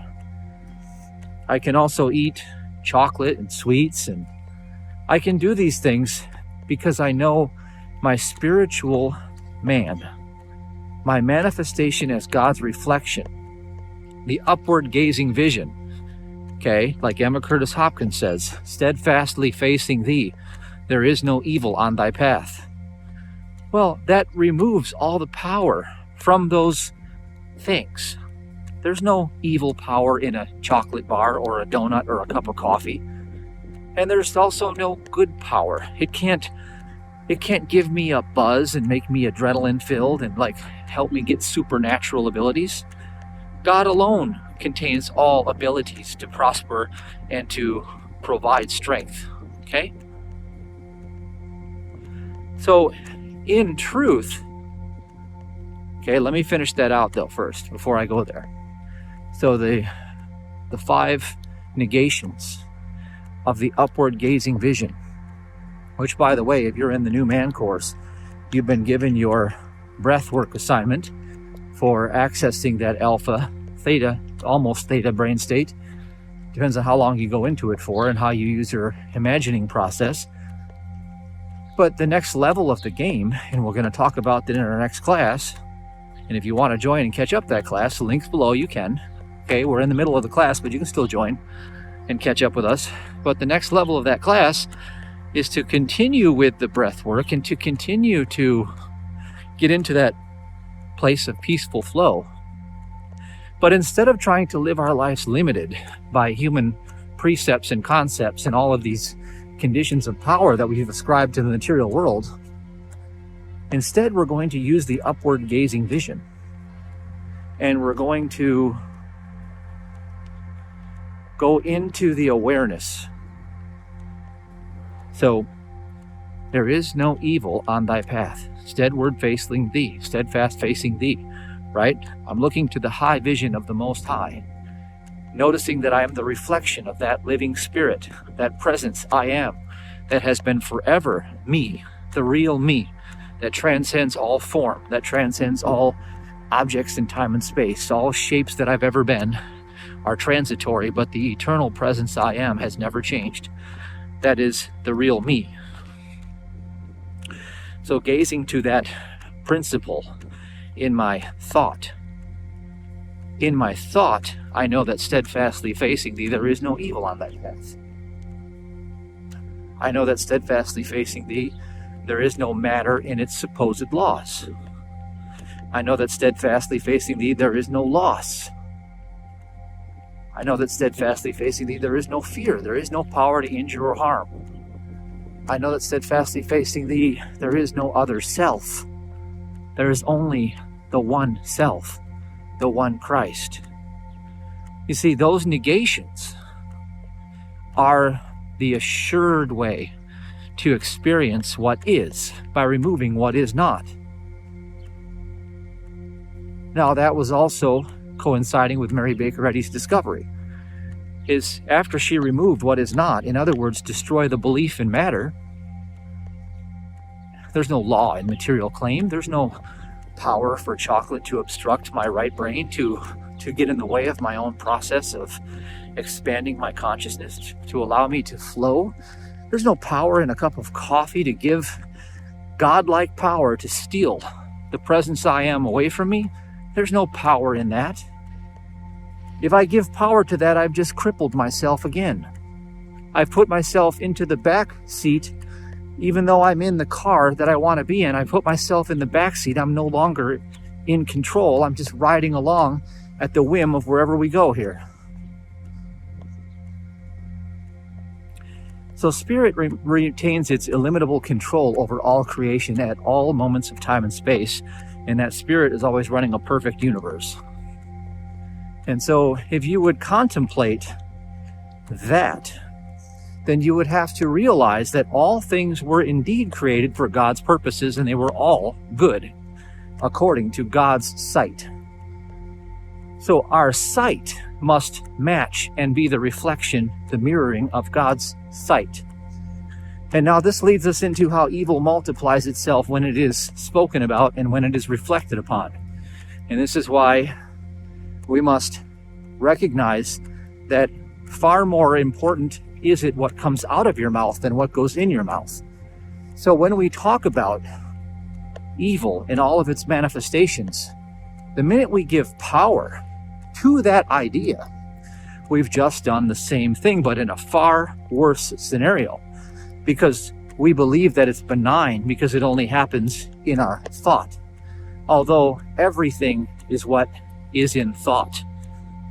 I can also eat chocolate and sweets, and I can do these things because I know my spiritual man, my manifestation as God's reflection, the upward gazing vision, okay, like Emma Curtis Hopkins says, steadfastly facing thee, there is no evil on thy path. Well, that removes all the power from those things. There's no evil power in a chocolate bar or a donut or a cup of coffee. And there's also no good power. It can't give me a buzz and make me adrenaline filled and help me get supernatural abilities. God alone contains all abilities to prosper and to provide strength. Okay? So, in truth, okay, let me finish that out though first before I go there. So the 5 negations of the upward gazing vision, which, by the way, if you're in the New Man course, you've been given your breathwork assignment for accessing that alpha, theta, almost theta brain state. Depends on how long you go into it for and how you use your imagining process. But the next level of the game, and we're going to talk about that in our next class, and if you want to join and catch up that class, the link's below, you can. Okay, we're in the middle of the class, but you can still join and catch up with us. But the next level of that class is to continue with the breath work and to continue to get into that place of peaceful flow. But instead of trying to live our lives limited by human precepts and concepts and all of these conditions of power that we've ascribed to the material world, instead we're going to use the upward gazing vision. And we're going to go into the awareness. So, there is no evil on thy path, steadward facing thee, steadfast facing thee, right? I'm looking to the high vision of the Most High, noticing that I am the reflection of that living spirit, that presence I am, that has been forever me, the real me, that transcends all form, that transcends all objects in time and space. All shapes that I've ever been are transitory, but the eternal presence I am has never changed. That is the real me. So gazing to that principle in my thought, I know that steadfastly facing thee, there is no evil on thy path. I know that steadfastly facing thee, there is no matter in its supposed laws. I know that steadfastly facing thee, there is no loss. I know that steadfastly facing thee, there is no fear, there is no power to injure or harm. I know that steadfastly facing thee, there is no other self. There is only the one self, the one Christ. You see, those negations are the assured way to experience what is by removing what is not. Now, that was also coinciding with Mary Baker Eddy's discovery, is after she removed what is not, in other words, destroy the belief in matter, there's no law in material claim, there's no power for chocolate to obstruct my right brain, to get in the way of my own process of expanding my consciousness, to allow me to flow. There's no power in a cup of coffee to give godlike power to steal the presence I am away from me. There's no power in that. If I give power to that, I've just crippled myself again. I've put myself into the back seat, even though I'm in the car that I want to be in. I put myself in the back seat. I'm no longer in control. I'm just riding along at the whim of wherever we go here. So spirit retains its illimitable control over all creation at all moments of time and space, and that spirit is always running a perfect universe. And so if you would contemplate that, then you would have to realize that all things were indeed created for God's purposes, and they were all good according to God's sight. So our sight must match and be the reflection, the mirroring of God's sight. And now this leads us into how evil multiplies itself when it is spoken about and when it is reflected upon. And this is why we must recognize that far more important is it what comes out of your mouth than what goes in your mouth. So when we talk about evil in all of its manifestations, the minute we give power to that idea, we've just done the same thing, but in a far worse scenario, because we believe that it's benign because it only happens in our thought. Although everything is what is in thought.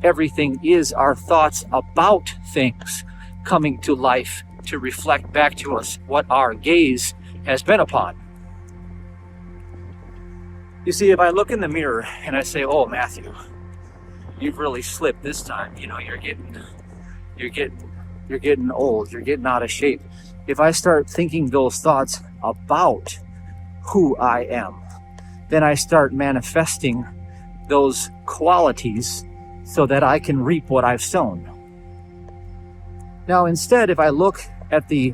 Everything is our thoughts about things coming to life to reflect back to us what our gaze has been upon. You see, if I look in the mirror and I say, "Oh, Matthew, you've really slipped this time. You know, you're getting old. You're getting out of shape." If I start thinking those thoughts about who I am, then I start manifesting those qualities so that I can reap what I've sown. Now, instead, if I look at the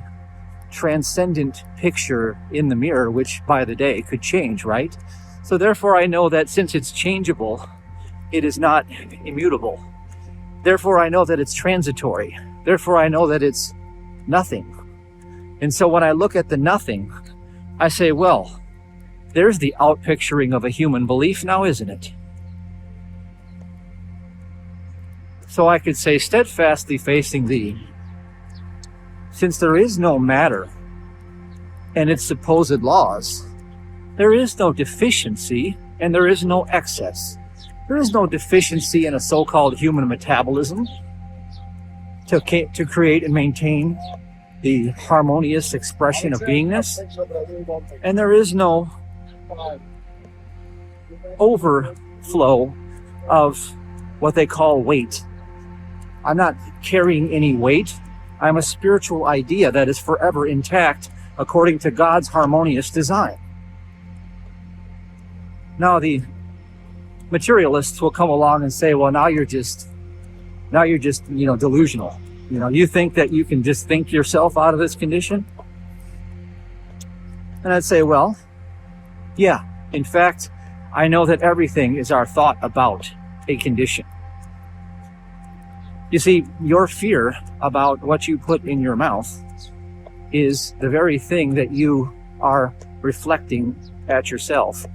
transcendent picture in the mirror, which by the day could change, right? So therefore, I know that since it's changeable, it is not immutable. Therefore, I know that it's transitory. Therefore, I know that it's nothing. And so when I look at the nothing, I say, well, there's the outpicturing of a human belief now, isn't it? So I could say, steadfastly facing thee, since there is no matter and its supposed laws, there is no deficiency and there is no excess. There is no deficiency in a so-called human metabolism to create and maintain the harmonious expression of beingness. And there is no overflow of what they call weight. I'm not carrying any weight. I'm a spiritual idea that is forever intact according to God's harmonious design. Now the materialists will come along and say, well, now you're just delusional. You think that you can just think yourself out of this condition? And I'd say, well, yeah, in fact, I know that everything is our thought about a condition. You see, your fear about what you put in your mouth is the very thing that you are reflecting at yourself.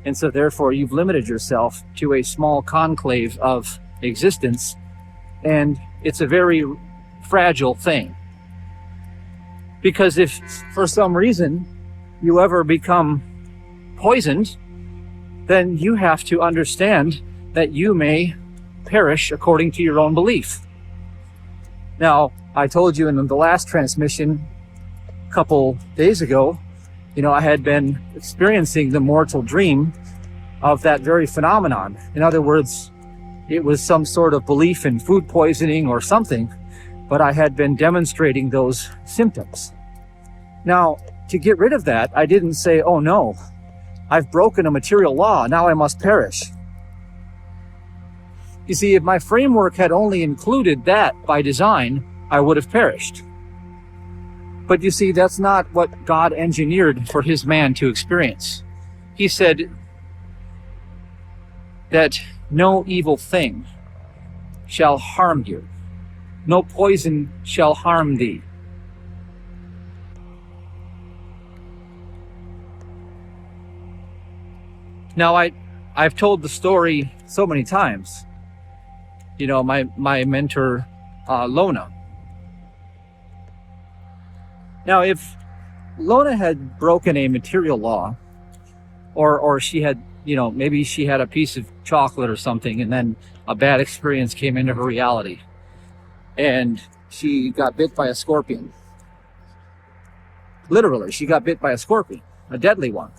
And so therefore you've limited yourself to a small conclave of existence, and it's a very fragile thing. Because if for some reason you ever become poisoned, then you have to understand that you may perish according to your own belief. Now, I told you in the last transmission a couple days ago, I had been experiencing the mortal dream of that very phenomenon. In other words, it was some sort of belief in food poisoning or something, but I had been demonstrating those symptoms. Now, to get rid of that, I didn't say, oh no, I've broken a material law, now I must perish. You see, if my framework had only included that by design, I would have perished. But you see, that's not what God engineered for his man to experience. He said that no evil thing shall harm you. No poison shall harm thee. Now, I've told the story so many times. My mentor, Lona. Now, if Lona had broken a material law, or she had, maybe she had a piece of chocolate or something, and then a bad experience came into her reality, and she got bit by a scorpion. Literally, she got bit by a scorpion, a deadly one.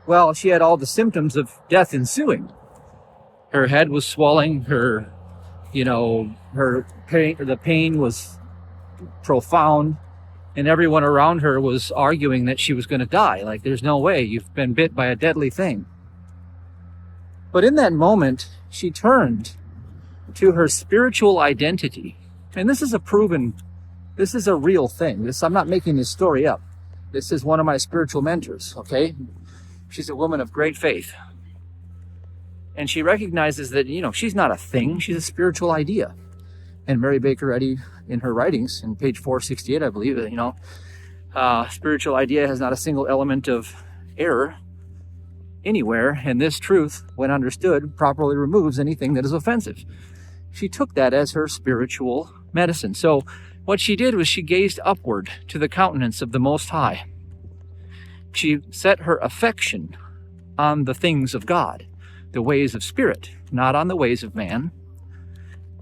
Well, she had all the symptoms of death ensuing. Her head was swelling, her pain, the pain was profound, and everyone around her was arguing that she was going to die. Like, there's no way, you've been bit by a deadly thing. But in that moment, she turned to her spiritual identity. And this is a real thing. I'm not making this story up. This is one of my spiritual mentors, okay? She's a woman of great faith. And she recognizes that, she's not a thing, she's a spiritual idea. And Mary Baker Eddy, in her writings, in page 468, I believe, spiritual idea has not a single element of error anywhere, and this truth, when understood, properly removes anything that is offensive. She took that as her spiritual medicine. So what she did was she gazed upward to the countenance of the Most High. She set her affection on the things of God, the ways of spirit, not on the ways of man.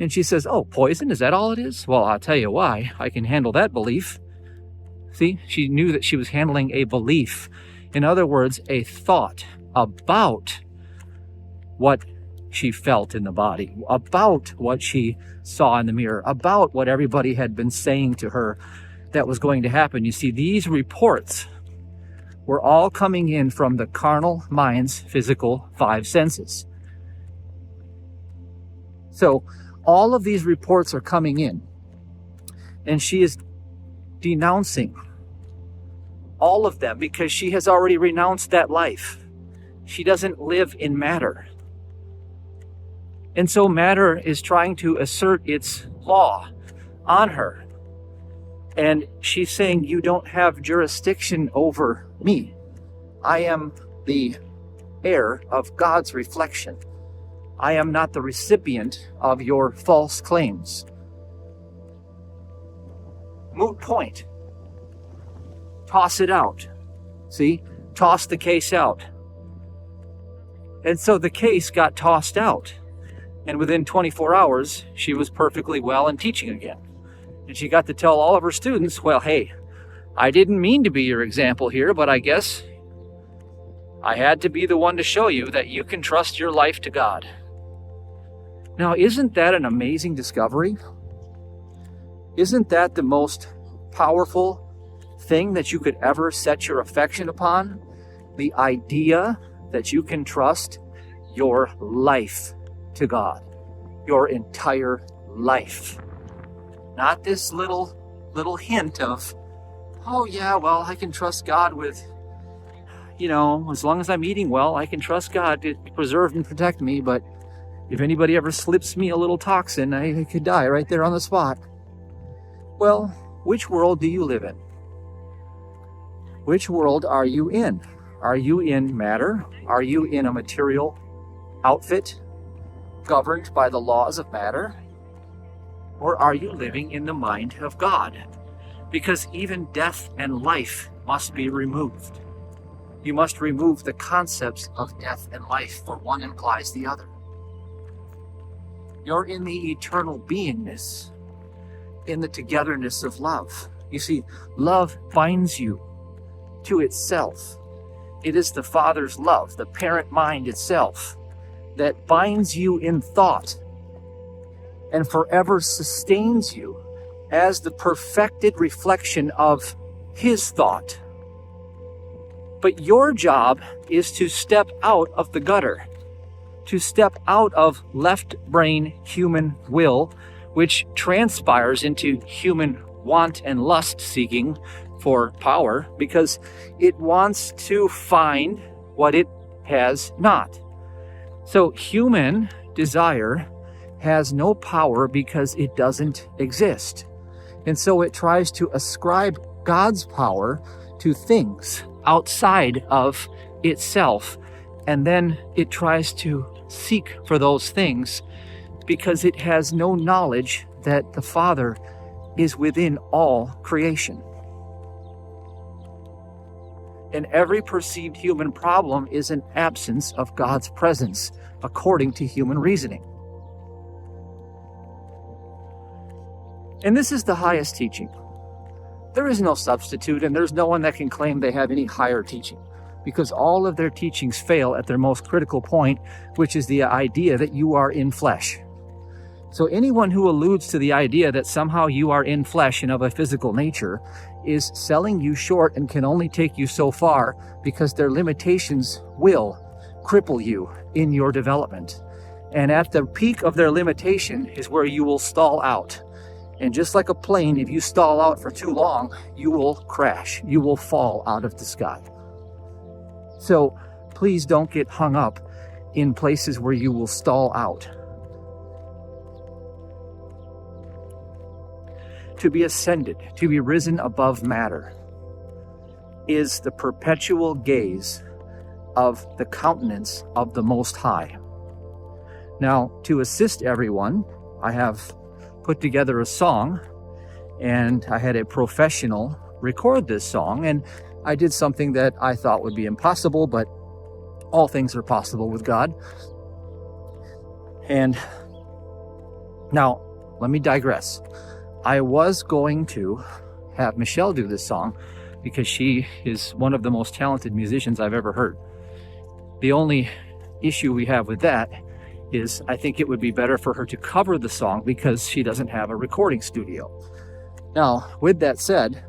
And she says, oh, poison, is that all it is? Well, I'll tell you why. I can handle that belief. See, she knew that she was handling a belief. In other words, a thought about what she felt in the body, about what she saw in the mirror, about what everybody had been saying to her that was going to happen. You see, these reports were all coming in from the carnal mind's physical five senses. So all of these reports are coming in, and she is denouncing all of them because she has already renounced that life. She doesn't live in matter. And so matter is trying to assert its law on her. And she's saying, you don't have jurisdiction over me. I am the heir of God's reflection. I am not the recipient of your false claims. Moot point. Toss it out. See? Toss the case out. And so the case got tossed out. And within 24 hours, she was perfectly well and teaching again. And she got to tell all of her students, well, hey, I didn't mean to be your example here, but I guess I had to be the one to show you that you can trust your life to God. Now, isn't that an amazing discovery? Isn't that the most powerful thing that you could ever set your affection upon? The idea that you can trust your life to God, your entire life. Not this little hint of, oh yeah, well, I can trust God with, as long as I'm eating well, I can trust God to preserve and protect me, but if anybody ever slips me a little toxin, I could die right there on the spot. Well, which world do you live in? Which world are you in? Are you in matter? Are you in a material outfit governed by the laws of matter? Or are you living in the mind of God? Because even death and life must be removed. You must remove the concepts of death and life, for one implies the other. You're in the eternal beingness, in the togetherness of love. You see, love binds you to itself. It is the Father's love, the parent mind itself, that binds you in thought and forever sustains you as the perfected reflection of His thought. But your job is to step out of the gutter, to step out of left brain human will, which transpires into human want and lust seeking for power, because it wants to find what it has not. So human desire has no power because it doesn't exist. And so it tries to ascribe God's power to things outside of itself. And then it tries to seek for those things because it has no knowledge that the Father is within all creation. And every perceived human problem is an absence of God's presence, according to human reasoning. And this is the highest teaching. There is no substitute, and there's no one that can claim they have any higher teaching. because all of their teachings fail at their most critical point, which is the idea that you are in flesh. So anyone who alludes to the idea that somehow you are in flesh and of a physical nature is selling you short and can only take you so far, because their limitations will cripple you in your development. And at the peak of their limitation is where you will stall out. And just like a plane, if you stall out for too long, you will crash. You will fall out of the sky. So please don't get hung up in places where you will stall out. To be ascended, to be risen above matter, is the perpetual gaze of the countenance of the Most High. Now, to assist everyone, I have put together a song, and I had a professional record this song, and I did something that I thought would be impossible, but all things are possible with God. And now, let me digress. I was going to have Michelle do this song because she is one of the most talented musicians I've ever heard. The only issue we have with that is I think it would be better for her to cover the song because she doesn't have a recording studio. Now, with that said,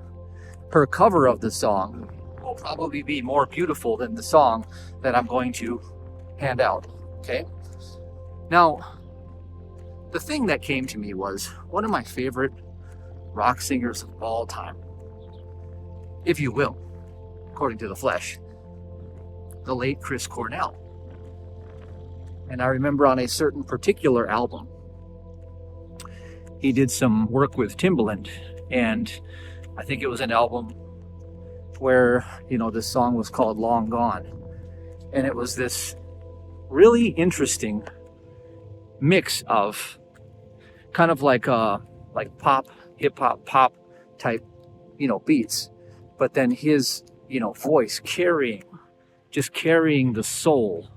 her cover of the song will probably be more beautiful than the song that I'm going to hand out, okay? Now, the thing that came to me was one of my favorite rock singers of all time, if you will, according to the flesh, the late Chris Cornell. And I remember on a certain particular album, he did some work with Timbaland, and I think it was an album where, this song was called Long Gone. And it was this really interesting mix of kind of like pop, hip-hop, pop type, beats. But then his, voice carrying the soul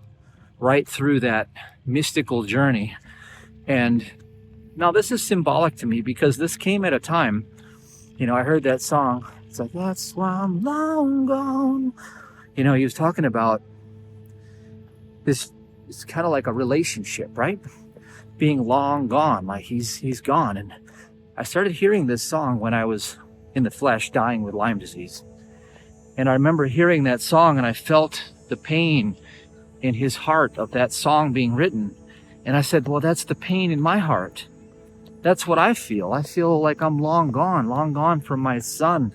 right through that mystical journey. And now this is symbolic to me because this came at a time, I heard that song. It's like, that's why I'm long gone. He was talking about this, it's kind of like a relationship, right? Being long gone, like he's gone. And I started hearing this song when I was in the flesh dying with Lyme disease. And I remember hearing that song and I felt the pain in his heart of that song being written. And I said, well, that's the pain in my heart. That's what I feel. I feel like I'm long gone from my son,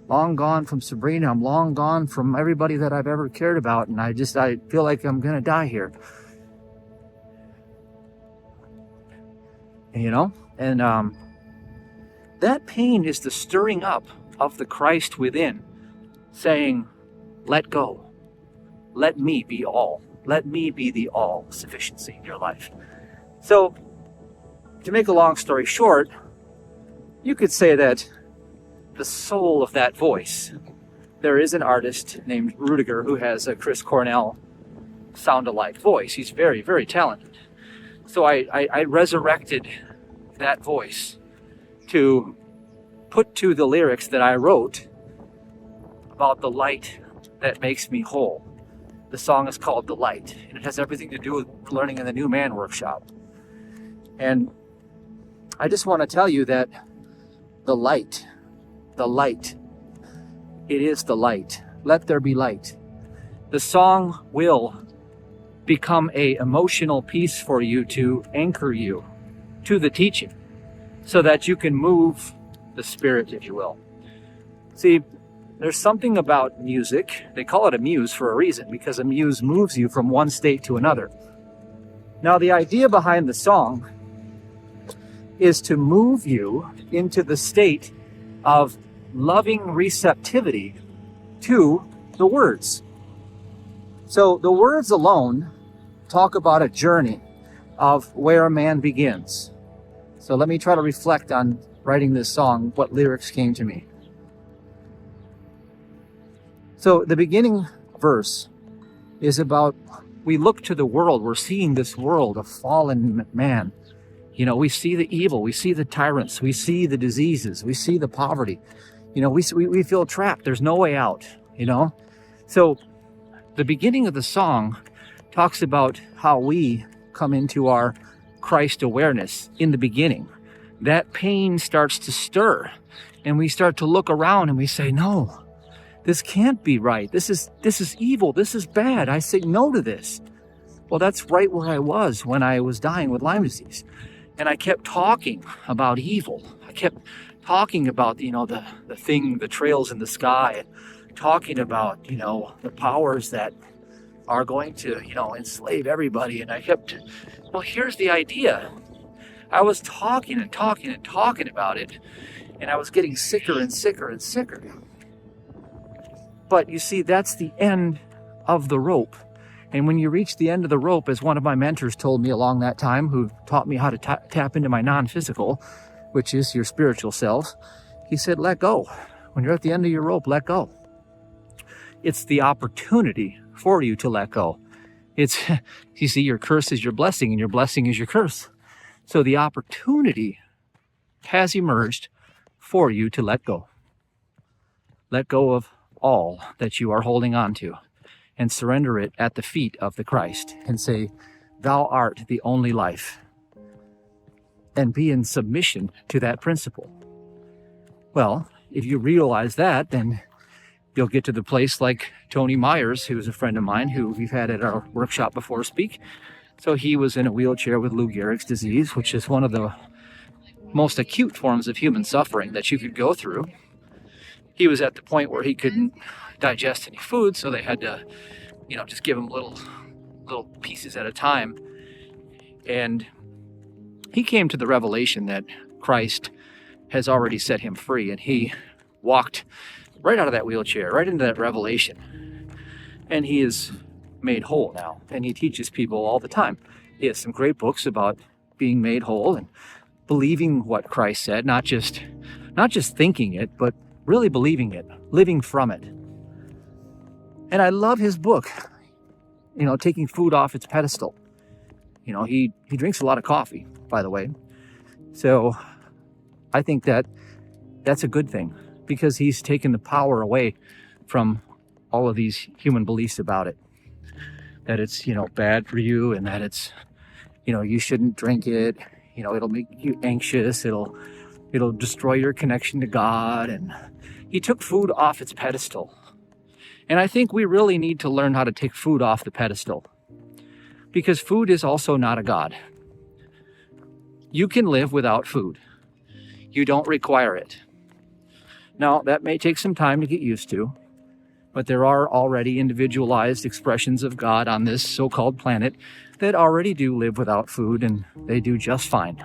long gone from Sabrina. I'm long gone from everybody that I've ever cared about. And I feel like I'm going to die here. And that pain is the stirring up of the Christ within, saying, let go. Let me be all. Let me be the all sufficiency in your life. So, to make a long story short, you could say that the soul of that voice, there is an artist named Rudiger who has a Chris Cornell sound-alike voice. He's very, very talented. So I resurrected that voice to put to the lyrics that I wrote about the light that makes me whole. The song is called The Light, and it has everything to do with learning in the New Man workshop. And I just want to tell you that the light, it is the light. Let there be light. The song will become an emotional piece for you to anchor you to the teaching so that you can move the spirit, if you will. See, there's something about music. They call it a muse for a reason, because a muse moves you from one state to another. Now, the idea behind the song is to move you into the state of loving receptivity to the words. So the words alone talk about a journey of where a man begins. So let me try to reflect on writing this song, what lyrics came to me. So the beginning verse is about, we look to the world, we're seeing this world of fallen man. We see the evil, we see the tyrants, we see the diseases, we see the poverty. We feel trapped, there's no way out, So the beginning of the song talks about how we come into our Christ awareness in the beginning. That pain starts to stir, and we start to look around and we say, no, this can't be right. This is evil. This is bad. I say no to this. Well, that's right where I was when I was dying with Lyme disease. And I kept talking about evil. I kept talking about, the thing, the trails in the sky, and talking about, the powers that are going to, enslave everybody. And I kept, well, here's the idea. I was talking and talking and talking about it, and I was getting sicker and sicker and sicker. But you see, that's the end of the rope. And when you reach the end of the rope, as one of my mentors told me along that time, who taught me how to tap into my non-physical, which is your spiritual self, he said, let go. When you're at the end of your rope, let go. It's the opportunity for you to let go. It's, you see, your curse is your blessing, and your blessing is your curse. So the opportunity has emerged for you to let go. Let go of all that you are holding on to, and surrender it at the feet of the Christ, and say, thou art the only life, and be in submission to that principle. Well, if you realize that, then you'll get to the place like Tony Myers, who's a friend of mine, who we've had at our workshop before speak. So he was in a wheelchair with Lou Gehrig's disease, which is one of the most acute forms of human suffering that you could go through. He was at the point where he couldn't digest any food, so they had to, just give him little pieces at a time. And he came to the revelation that Christ has already set him free, and he walked right out of that wheelchair, right into that revelation. And he is made whole now, and he teaches people all the time. He has some great books about being made whole and believing what Christ said, not just thinking it, but really believing it, living from it. And I love his book, taking food off its pedestal. He drinks a lot of coffee, by the way. So I think that's a good thing, because he's taken the power away from all of these human beliefs about it. That it's, bad for you, and that it's, you shouldn't drink it. It'll make you anxious. It'll destroy your connection to God. And he took food off its pedestal. And I think we really need to learn how to take food off the pedestal, because food is also not a God. You can live without food. You don't require it. Now, that may take some time to get used to, but there are already individualized expressions of God on this so-called planet that already do live without food, and they do just fine.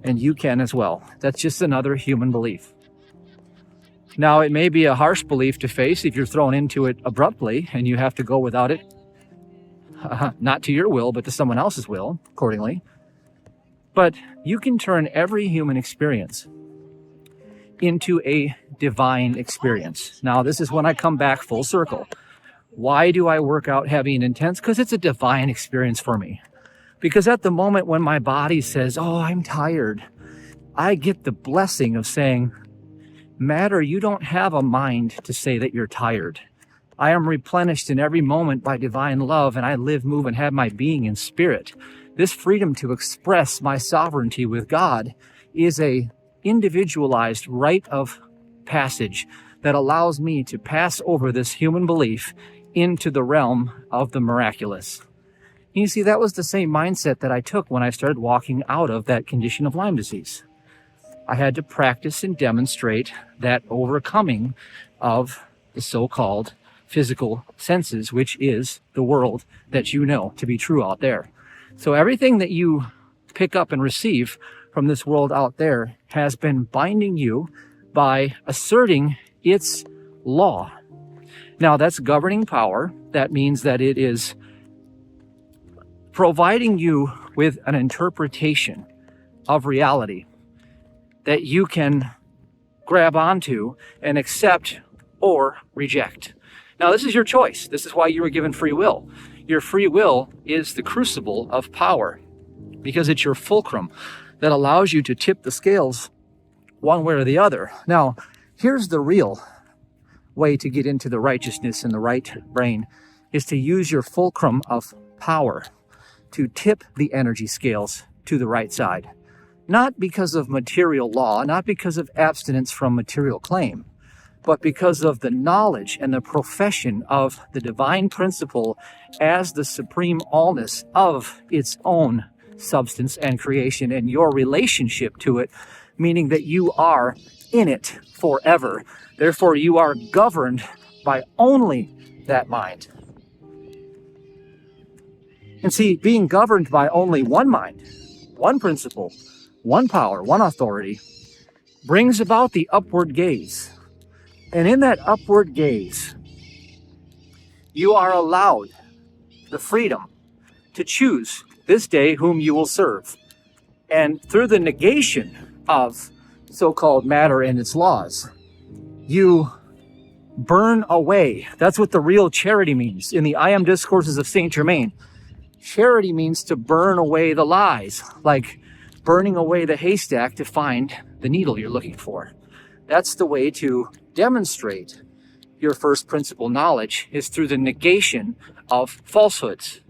And you can as well. That's just another human belief. Now, it may be a harsh belief to face if you're thrown into it abruptly and you have to go without it, not to your will, but to someone else's will, accordingly. But you can turn every human experience into a divine experience. Now, this is when I come back full circle. Why do I work out heavy and intense? Because it's a divine experience for me. Because at the moment when my body says, oh, I'm tired, I get the blessing of saying, matter, you don't have a mind to say that you're tired. I am replenished in every moment by divine love, and I live, move, and have my being in spirit. This freedom to express my sovereignty with God is a individualized rite of passage that allows me to pass over this human belief into the realm of the miraculous. You see, that was the same mindset that I took when I started walking out of that condition of Lyme disease. I had to practice and demonstrate that overcoming of the so-called physical senses, which is the world that you know to be true out there. So everything that you pick up and receive from this world out there has been binding you by asserting its law. Now, that's governing power. That means that it is providing you with an interpretation of reality that you can grab onto and accept or reject. Now, this is your choice. This is why you were given free will. Your free will is the crucible of power, because it's your fulcrum that allows you to tip the scales one way or the other. Now, here's the real way to get into the righteousness and the right brain is to use your fulcrum of power to tip the energy scales to the right side. Not because of material law, not because of abstinence from material claim, but because of the knowledge and the profession of the divine principle as the supreme allness of its own substance and creation, and your relationship to it, meaning that you are in it forever. Therefore, you are governed by only that mind. And see, being governed by only one mind, one principle, one power, one authority, brings about the upward gaze. And in that upward gaze, you are allowed the freedom to choose this day whom you will serve. And through the negation of so-called matter and its laws, you burn away. That's what the real charity means. In the I Am Discourses of Saint Germain, charity means to burn away the lies, like burning away the haystack to find the needle you're looking for. That's the way to demonstrate your first principle knowledge, is through the negation of falsehoods.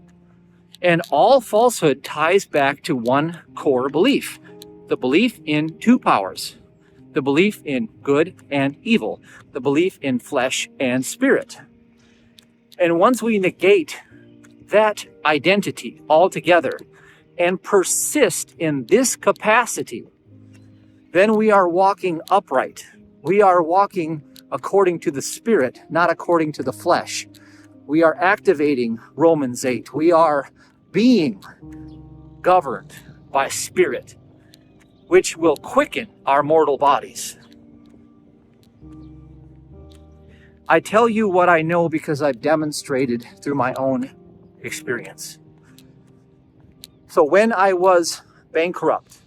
And all falsehood ties back to one core belief, the belief in two powers, the belief in good and evil, the belief in flesh and spirit. And once we negate that identity altogether and persist in this capacity, then we are walking upright. We are walking according to the Spirit, not according to the flesh. We are activating Romans 8. We are being governed by Spirit, which will quicken our mortal bodies. I tell you what I know because I've demonstrated through my own experience. So when I was bankrupt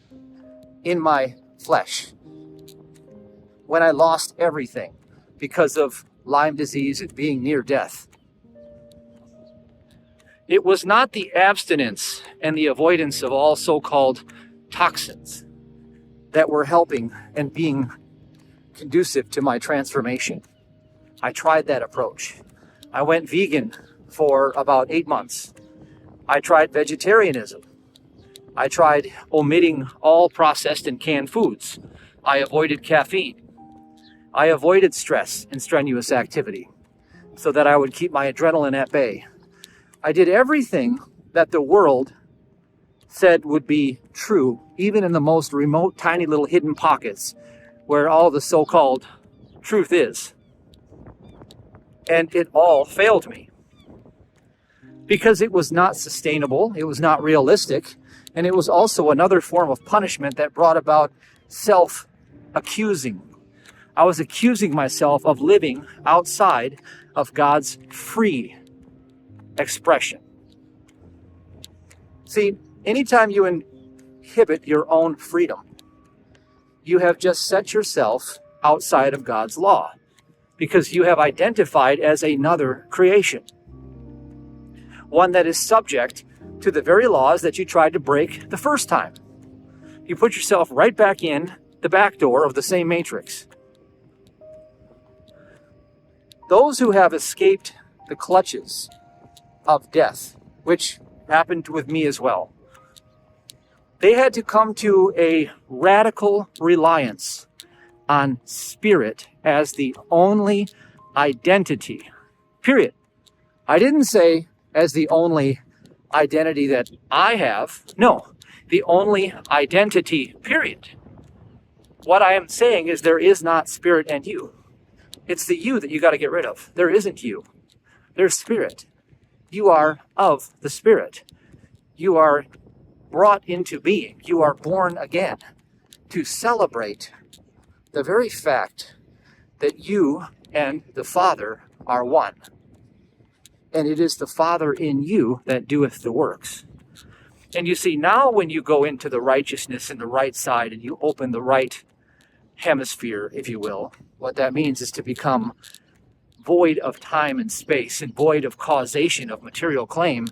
in my flesh, when I lost everything because of Lyme disease and being near death, it was not the abstinence and the avoidance of all so-called toxins that were helping and being conducive to my transformation. I tried that approach. I went vegan for about 8 months. I tried vegetarianism. I tried omitting all processed and canned foods. I avoided caffeine. I avoided stress and strenuous activity so that I would keep my adrenaline at bay. I did everything that the world said would be true, even in the most remote, tiny little hidden pockets where all the so-called truth is. And it all failed me because it was not sustainable, it was not realistic, and it was also another form of punishment that brought about self-accusing. I was accusing myself of living outside of God's free expression. See, anytime you inhibit your own freedom, you have just set yourself outside of God's law, because you have identified as another creation, one that is subject to the very laws that you tried to break the first time. You put yourself right back in the back door of the same matrix. Those who have escaped the clutches of death, which happened with me as well, they had to come to a radical reliance on Spirit as the only identity, period. I didn't say as the only identity that I have. No, the only identity, period. What I am saying is there is not Spirit and you. It's the you that you got to get rid of. There isn't you. There's Spirit. You are of the Spirit. You are brought into being. You are born again to celebrate the very fact that you and the Father are one. And it is the Father in you that doeth the works. And you see, now when you go into the righteousness and the right side and you open the right hemisphere, if you will, what that means is to become void of time and space and void of causation of material claim,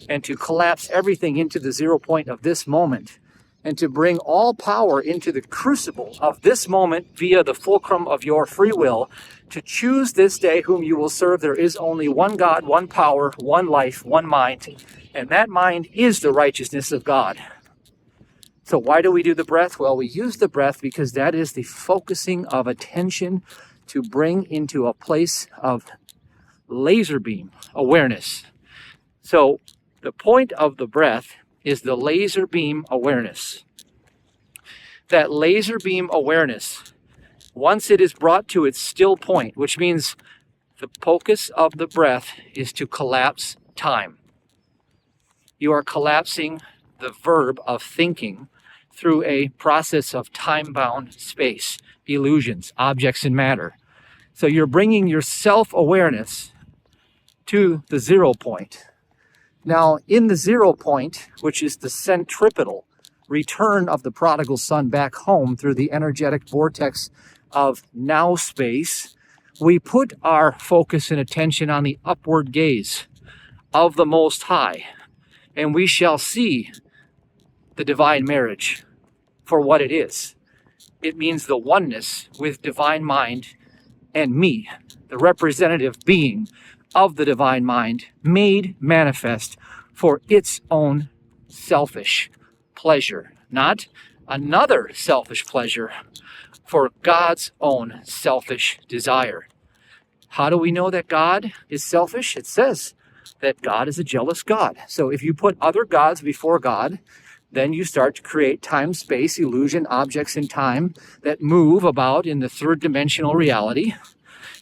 and to collapse everything into the 0 point of this moment and to bring all power into the crucible of this moment via the fulcrum of your free will, to choose this day whom you will serve. There is only one God, one power, one life, one mind, and that mind is the righteousness of God. So why do we do the breath? Well, we use the breath because that is the focusing of attention to bring into a place of laser beam awareness. So the point of the breath is the laser beam awareness. That laser beam awareness, once it is brought to its still point, which means the focus of the breath is to collapse time. You are collapsing the verb of thinking through a process of time-bound space, illusions, objects, and matter. So you're bringing your self-awareness to the 0 point. Now, in the 0 point, which is the centripetal return of the prodigal son back home through the energetic vortex of now space, we put our focus and attention on the upward gaze of the Most High, and we shall see the divine marriage for what it is. It means the oneness with divine mind and me, the representative being of the divine mind, made manifest for its own selfish pleasure, not another selfish pleasure, for God's own selfish desire. How do we know that God is selfish? It says that God is a jealous God. So if you put other gods before God, then you start to create time, space, illusion, objects in time that move about in the third dimensional reality.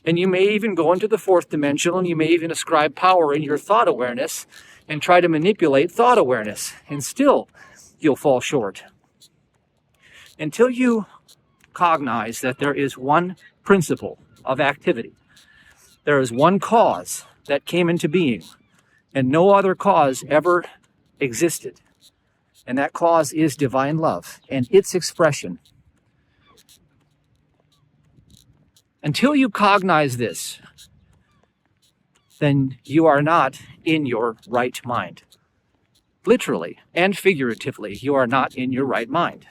And you may even go into the fourth dimensional, and you may even ascribe power in your thought awareness and try to manipulate thought awareness. And still, you'll fall short. Until you cognize that there is one principle of activity, there is one cause that came into being, and no other cause ever existed. And that cause is divine love and its expression. Until you cognize this, then you are not in your right mind. Literally and figuratively, you are not in your right mind.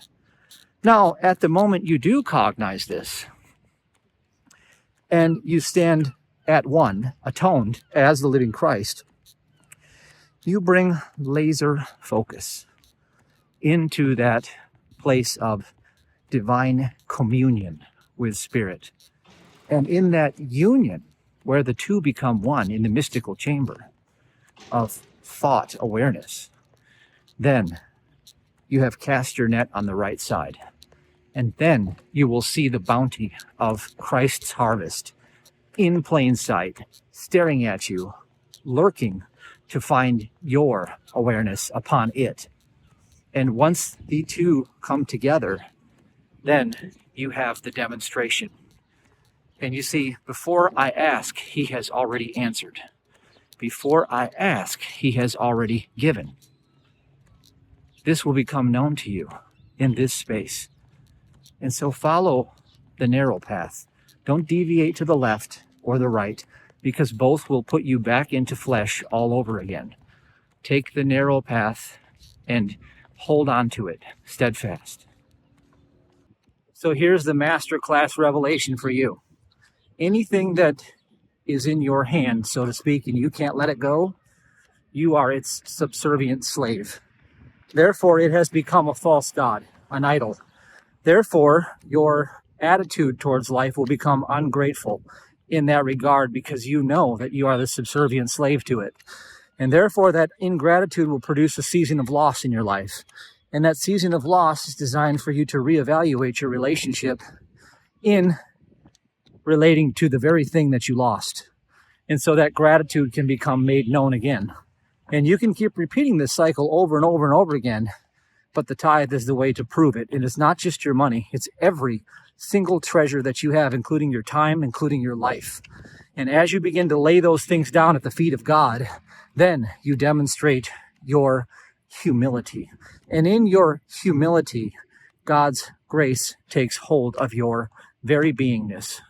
Now, at the moment you do cognize this, and you stand at one, atoned as the living Christ, you bring laser focus into that place of divine communion with Spirit. And in that union, where the two become one in the mystical chamber of thought awareness, then you have cast your net on the right side. And then you will see the bounty of Christ's harvest in plain sight, staring at you, lurking to find your awareness upon it. And once the two come together, then you have the demonstration. And you see, before I ask, he has already answered. Before I ask, he has already given. This will become known to you in this space. And so follow the narrow path. Don't deviate to the left or the right, because both will put you back into flesh all over again. Take the narrow path and hold on to it steadfast. So here's the masterclass revelation for you. Anything that is in your hand, so to speak, and you can't let it go, you are its subservient slave. Therefore, it has become a false god, an idol. Therefore, your attitude towards life will become ungrateful in that regard, because you know that you are the subservient slave to it. And therefore, that ingratitude will produce a season of loss in your life. And that season of loss is designed for you to reevaluate your relationship in relating to the very thing that you lost. And so that gratitude can become made known again. And you can keep repeating this cycle over and over and over again, but the tithe is the way to prove it. And it's not just your money, it's every single treasure that you have, including your time, including your life. And as you begin to lay those things down at the feet of God, then you demonstrate your humility. And in your humility, God's grace takes hold of your very beingness.